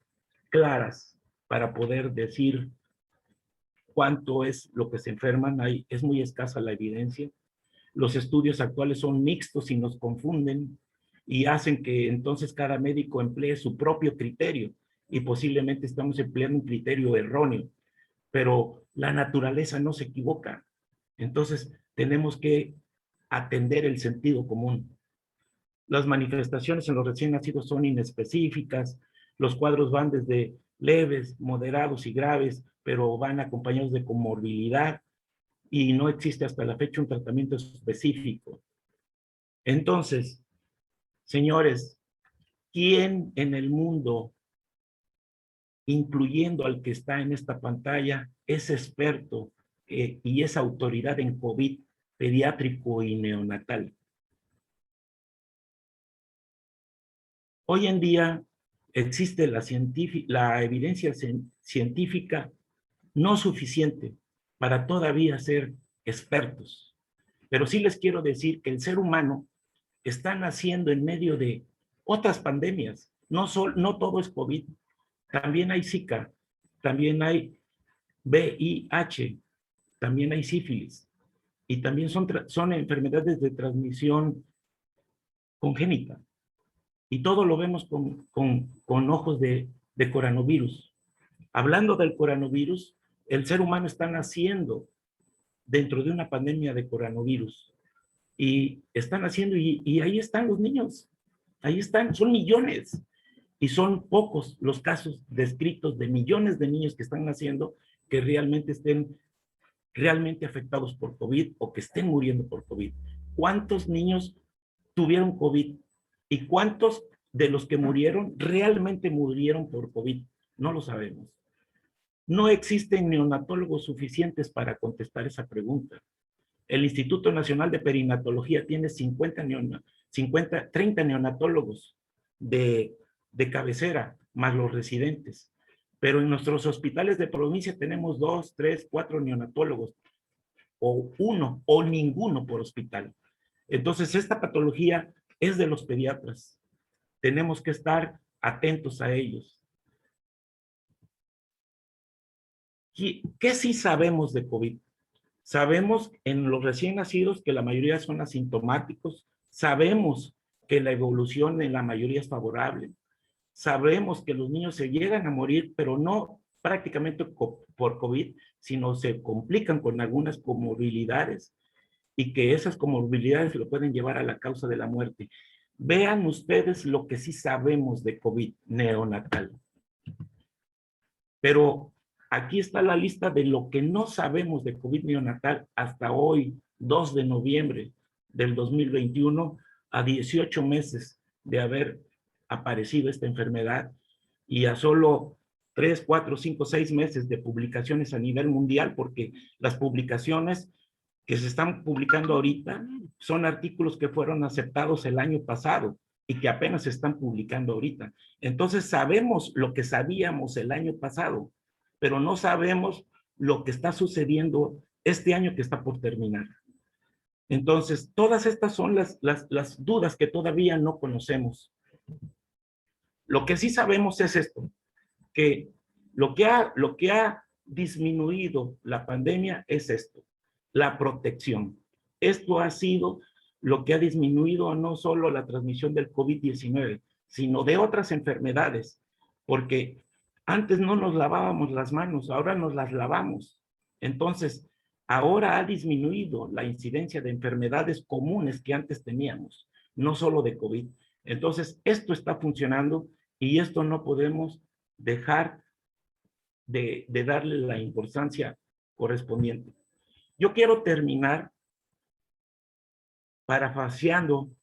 claras para poder decir cuánto es lo que se enferman. Es muy escasa la evidencia. Los estudios actuales son mixtos y nos confunden y hacen que entonces cada médico emplee su propio criterio y posiblemente estamos empleando un criterio erróneo, pero la naturaleza no se equivoca. Entonces tenemos que atender el sentido común. Las manifestaciones en los recién nacidos son inespecíficas, los cuadros van desde leves, moderados y graves, pero van acompañados de comorbilidad y no existe hasta la fecha un tratamiento específico. Entonces, señores, ¿quién en el mundo, incluyendo al que está en esta pantalla, es experto y es autoridad en COVID pediátrico y neonatal? Hoy en día existe la evidencia científica no suficiente para todavía ser expertos. Pero sí les quiero decir que el ser humano está naciendo en medio de otras pandemias. No todo es COVID. También hay Zika, también hay VIH, también hay sífilis. Y también son enfermedades de transmisión congénita. Y todo lo vemos con ojos de coronavirus. Hablando del coronavirus, el ser humano está naciendo dentro de una pandemia de coronavirus. Y están haciendo, y ahí están los niños. Ahí están, son millones. Y son pocos los casos descritos de millones de niños que están naciendo que realmente estén realmente afectados por COVID o que estén muriendo por COVID. ¿Cuántos niños tuvieron COVID? ¿Y cuántos de los que murieron realmente murieron por COVID? No lo sabemos. No existen neonatólogos suficientes para contestar esa pregunta. El Instituto Nacional de Perinatología tiene 30 neonatólogos de cabecera, más los residentes. Pero en nuestros hospitales de provincia tenemos 2, 3, 4 neonatólogos, o uno, o ninguno por hospital. Entonces, esta patología es de los pediatras. Tenemos que estar atentos a ellos. ¿Qué sí sabemos de COVID? Sabemos en los recién nacidos que la mayoría son asintomáticos. Sabemos que la evolución en la mayoría es favorable. Sabemos que los niños se llegan a morir, pero no prácticamente por COVID, sino se complican con algunas comorbilidades y que esas comorbilidades lo pueden llevar a la causa de la muerte. Vean ustedes lo que sí sabemos de COVID neonatal. Pero aquí está la lista de lo que no sabemos de COVID neonatal hasta hoy, 2 de noviembre del 2021, a 18 meses de haber aparecido esta enfermedad y a solo 3, 4, 5, 6 meses de publicaciones a nivel mundial, porque las publicaciones que se están publicando ahorita son artículos que fueron aceptados el año pasado y que apenas se están publicando ahorita. Entonces sabemos lo que sabíamos el año pasado, pero no sabemos lo que está sucediendo este año que está por terminar. Entonces, todas estas son las dudas que todavía no conocemos. Lo que sí sabemos es esto, que lo que ha disminuido la pandemia es esto, la protección. Esto ha sido lo que ha disminuido no solo la transmisión del COVID-19, sino de otras enfermedades, porque antes no nos lavábamos las manos, ahora nos las lavamos. Entonces, ahora ha disminuido la incidencia de enfermedades comunes que antes teníamos, no solo de COVID. Entonces, esto está funcionando y esto no podemos dejar de darle la importancia correspondiente. Yo quiero terminar parafraseando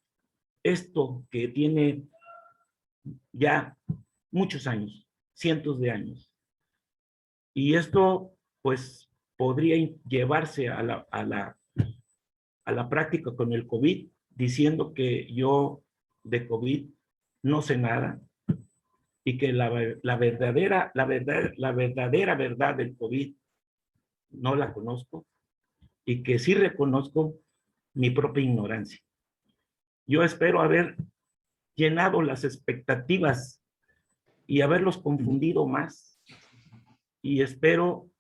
esto que tiene ya muchos años, cientos de años. Y esto, pues, podría llevarse a la práctica con el COVID, diciendo que yo de COVID no sé nada y que la verdadera verdad del COVID no la conozco y que sí reconozco mi propia ignorancia. Yo espero haber llenado las expectativas y haberlos confundido más. Y espero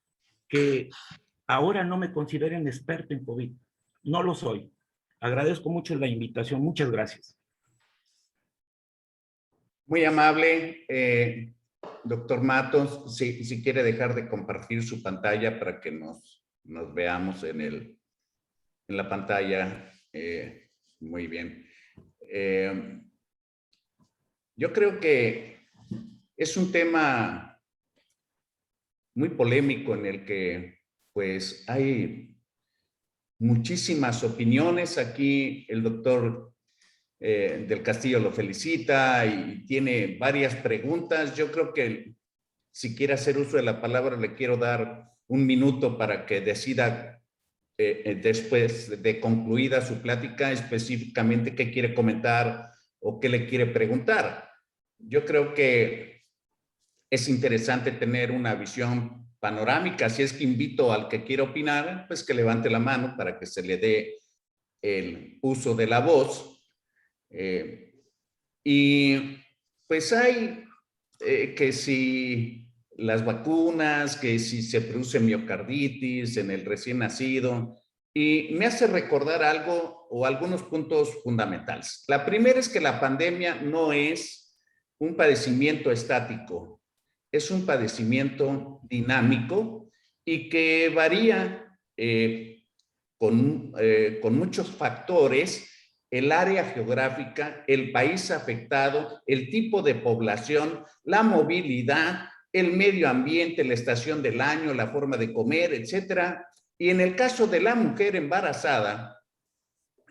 que ahora no me consideren experto en COVID. No lo soy. Agradezco mucho la invitación. Muchas gracias. Muy amable, doctor Matos, si quiere dejar de compartir su pantalla para que nos veamos en la pantalla. Muy bien. Yo creo que es un tema muy polémico en el que pues hay muchísimas opiniones. Aquí el doctor del Castillo lo felicita y tiene varias preguntas. Yo creo que si quiere hacer uso de la palabra, le quiero dar un minuto para que decida después de concluida su plática específicamente qué quiere comentar o qué le quiere preguntar. Yo creo que es interesante tener una visión panorámica, así es que invito al que quiera opinar, pues que levante la mano para que se le dé el uso de la voz. Y pues hay que si las vacunas, que si se produce miocarditis en el recién nacido, y me hace recordar algo o algunos puntos fundamentales. La primera es que la pandemia no es un padecimiento estático, es un padecimiento dinámico y que varía con muchos factores: el área geográfica, el país afectado, el tipo de población, la movilidad, el medio ambiente, la estación del año, la forma de comer, etcétera. Y en el caso de la mujer embarazada,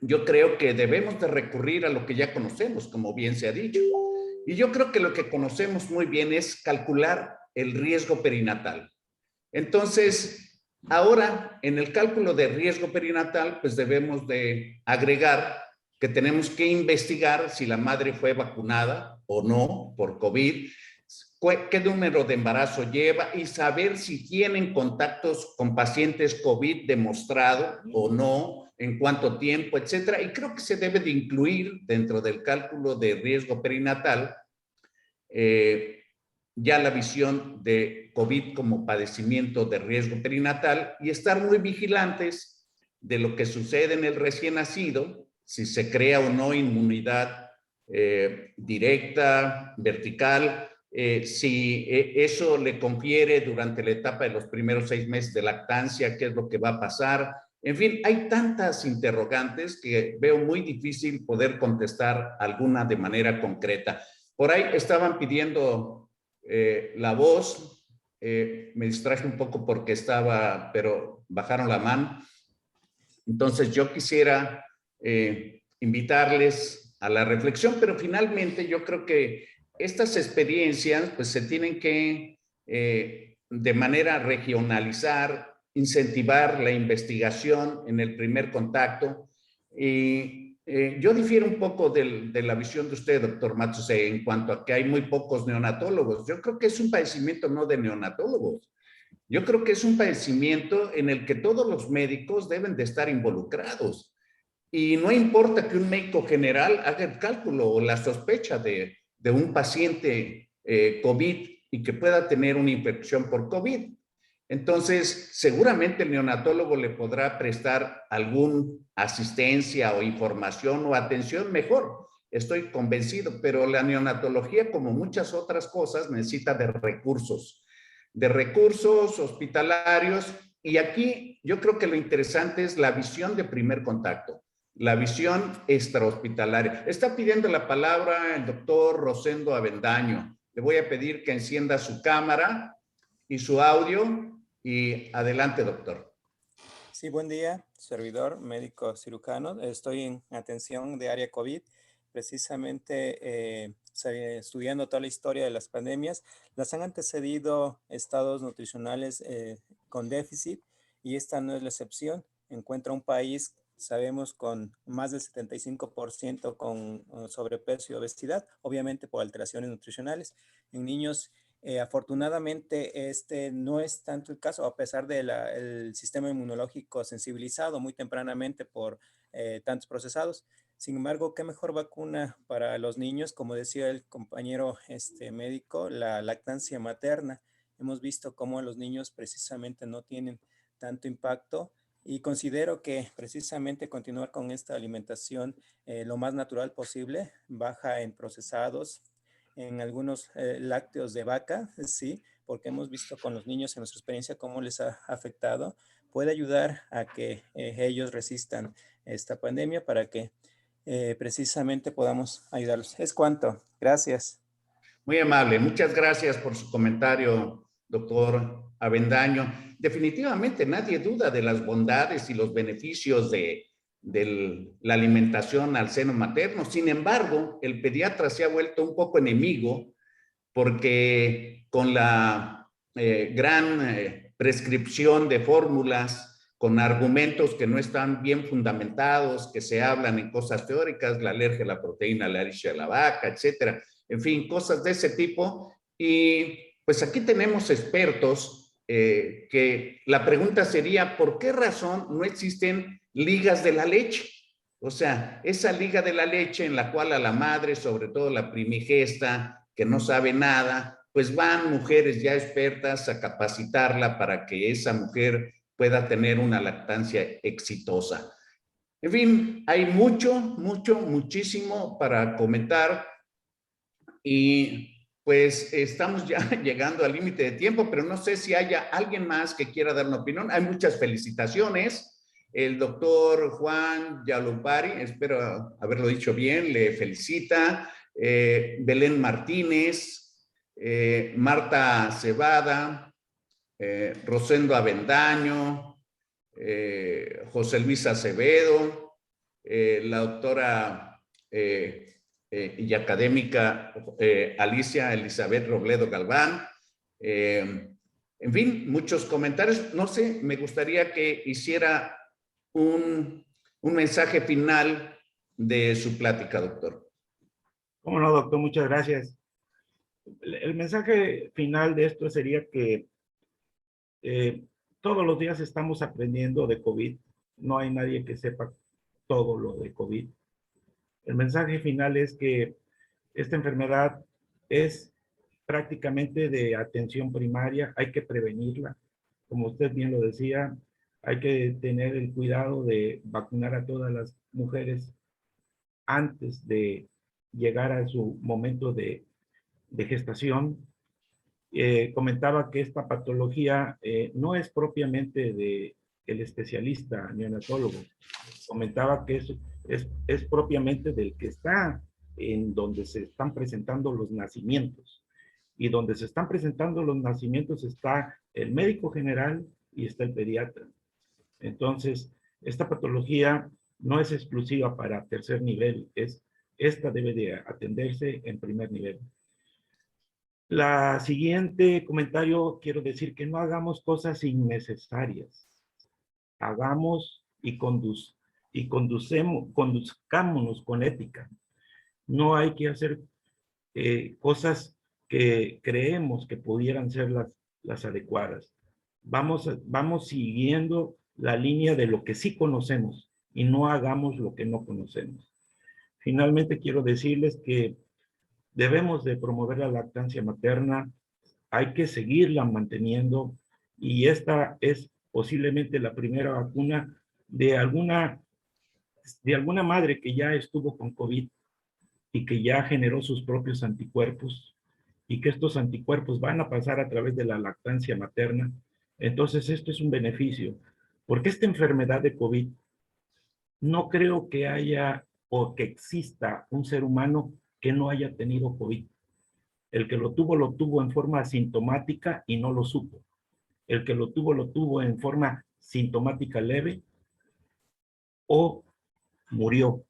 yo creo que debemos de recurrir a lo que ya conocemos, como bien se ha dicho. Y yo creo que lo que conocemos muy bien es calcular el riesgo perinatal. Entonces, ahora en el cálculo de riesgo perinatal, pues debemos de agregar que tenemos que investigar si la madre fue vacunada o no por COVID, qué número de embarazo lleva y saber si tienen contactos con pacientes COVID demostrado o no, en cuánto tiempo, etcétera. Y creo que se debe de incluir dentro del cálculo de riesgo perinatal ya la visión de COVID como padecimiento de riesgo perinatal y estar muy vigilantes de lo que sucede en el recién nacido, si se crea o no inmunidad directa, vertical, si eso le confiere durante la etapa de los primeros 6 meses de lactancia, qué es lo que va a pasar. En fin, hay tantas interrogantes que veo muy difícil poder contestar alguna de manera concreta. Por ahí estaban pidiendo la voz, me distraje un poco porque estaba, pero bajaron la mano. Entonces yo quisiera invitarles a la reflexión, pero finalmente yo creo que estas experiencias pues se tienen que de manera regionalizar, incentivar la investigación en el primer contacto. Y yo difiero un poco de la visión de usted, doctor Matos, en cuanto a que hay muy pocos neonatólogos. Yo creo que es un padecimiento no de neonatólogos. Yo creo que es un padecimiento en el que todos los médicos deben de estar involucrados. Y no importa que un médico general haga el cálculo o la sospecha de un paciente COVID y que pueda tener una infección por COVID. Entonces, seguramente el neonatólogo le podrá prestar alguna asistencia o información o atención mejor. Estoy convencido, pero la neonatología, como muchas otras cosas, necesita de recursos hospitalarios. Y aquí yo creo que lo interesante es la visión de primer contacto, la visión extrahospitalaria. Está pidiendo la palabra el doctor Rosendo Avendaño. Le voy a pedir que encienda su cámara y su audio y adelante, doctor. Sí, buen día, servidor médico cirujano. Estoy en atención de área COVID, precisamente estudiando toda la historia de las pandemias. Las han antecedido estados nutricionales con déficit y esta no es la excepción. Encuentra un país, sabemos, con más del 75% con sobrepeso y obesidad, obviamente por alteraciones nutricionales. En niños afortunadamente, este no es tanto el caso, a pesar del sistema inmunológico sensibilizado muy tempranamente por tantos procesados. Sin embargo, ¿qué mejor vacuna para los niños? Como decía el compañero médico, la lactancia materna. Hemos visto cómo los niños precisamente no tienen tanto impacto Y considero que precisamente continuar con esta alimentación lo más natural posible, baja en procesados, en algunos lácteos de vaca, sí, porque hemos visto con los niños en nuestra experiencia cómo les ha afectado, puede ayudar a que ellos resistan esta pandemia para que precisamente podamos ayudarlos. Es cuanto. Gracias. Muy amable. Muchas gracias por su comentario, doctor Avendaño. Definitivamente nadie duda de las bondades y los beneficios de la alimentación al seno materno. Sin embargo, el pediatra se ha vuelto un poco enemigo porque con la gran prescripción de fórmulas, con argumentos que no están bien fundamentados, que se hablan en cosas teóricas, la alergia a la proteína, la alergia a la vaca, etcétera. En fin, cosas de ese tipo. Y pues aquí tenemos expertos que la pregunta sería, ¿por qué razón no existen ligas de la leche? O sea, esa liga de la leche en la cual a la madre, sobre todo la primigesta, que no sabe nada, pues van mujeres ya expertas a capacitarla para que esa mujer pueda tener una lactancia exitosa. En fin, hay muchísimo para comentar y pues estamos ya llegando al límite de tiempo, pero no sé si haya alguien más que quiera dar una opinión. Hay muchas felicitaciones. El doctor Juan Yalupari, espero haberlo dicho bien, le felicita. Belén Martínez, Marta Cebada, Rosendo Avendaño, José Luis Acevedo, la doctora y académica Alicia Elizabeth Robledo Galván. En fin, muchos comentarios. No sé, me gustaría que hiciera un mensaje final de su plática, doctor. Cómo no, doctor, muchas gracias. El mensaje final de esto sería que todos los días estamos aprendiendo de COVID. No hay nadie que sepa todo lo de COVID. El mensaje final es que esta enfermedad es prácticamente de atención primaria, hay que prevenirla. Como usted bien lo decía, hay que tener el cuidado de vacunar a todas las mujeres antes de llegar a su momento de gestación. Comentaba que esta patología no es propiamente del especialista neonatólogo. Comentaba que es propiamente del que está en donde se están presentando los nacimientos. Y donde se están presentando los nacimientos está el médico general y está el pediatra. Entonces, esta patología no es exclusiva para tercer nivel, esta debe de atenderse en primer nivel. La siguiente comentario, quiero decir que no hagamos cosas innecesarias. Hagamos y conduzcámonos con ética. No hay que hacer cosas que creemos que pudieran ser las adecuadas. Vamos siguiendo la línea de lo que sí conocemos y no hagamos lo que no conocemos. Finalmente, quiero decirles que debemos de promover la lactancia materna, hay que seguirla manteniendo y esta es posiblemente la primera vacuna de alguna madre que ya estuvo con COVID y que ya generó sus propios anticuerpos y que estos anticuerpos van a pasar a través de la lactancia materna. Entonces, esto es un beneficio, porque esta enfermedad de COVID, no creo que haya o que exista un ser humano que no haya tenido COVID. El que lo tuvo en forma asintomática y no lo supo. El que lo tuvo en forma sintomática leve o murió.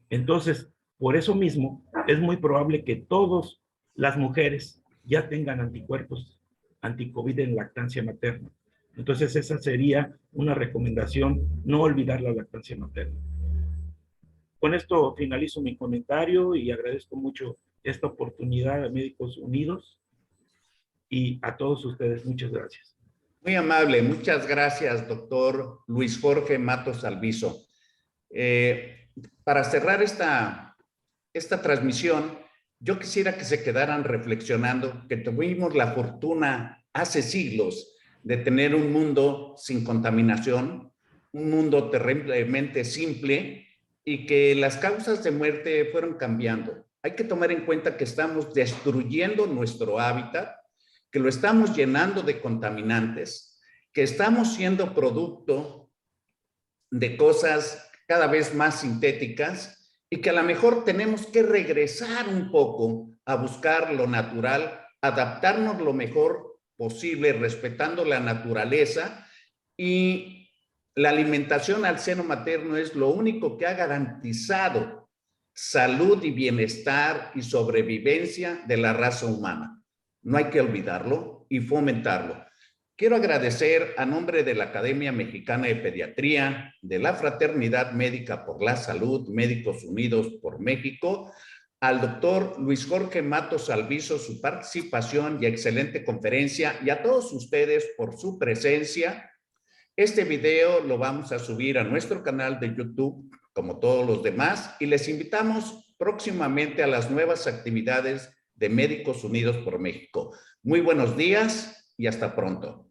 Entonces, por eso mismo, es muy probable que todas las mujeres ya tengan anticuerpos anti-COVID en lactancia materna. Entonces, esa sería una recomendación, no olvidar la lactancia materna. Con esto finalizo mi comentario y agradezco mucho esta oportunidad a Médicos Unidos y a todos ustedes. Muchas gracias. Muy amable. Muchas gracias, doctor Luis Jorge Matos Alviso. Para cerrar esta transmisión, yo quisiera que se quedaran reflexionando que tuvimos la fortuna hace siglos de tener un mundo sin contaminación, un mundo terriblemente simple y que las causas de muerte fueron cambiando. Hay que tomar en cuenta que estamos destruyendo nuestro hábitat, que lo estamos llenando de contaminantes, que estamos siendo producto de cosas cada vez más sintéticas y que a lo mejor tenemos que regresar un poco a buscar lo natural, adaptarnos lo mejor posible, respetando la naturaleza, y la alimentación al seno materno es lo único que ha garantizado salud y bienestar y sobrevivencia de la raza humana. No hay que olvidarlo y fomentarlo. Quiero agradecer a nombre de la Academia Mexicana de Pediatría, de la Fraternidad Médica por la Salud, Médicos Unidos por México, al doctor Luis Jorge Matos Alviso, su participación y excelente conferencia, y a todos ustedes por su presencia. Este video lo vamos a subir a nuestro canal de YouTube, como todos los demás, y les invitamos próximamente a las nuevas actividades de Médicos Unidos por México. Muy buenos días y hasta pronto.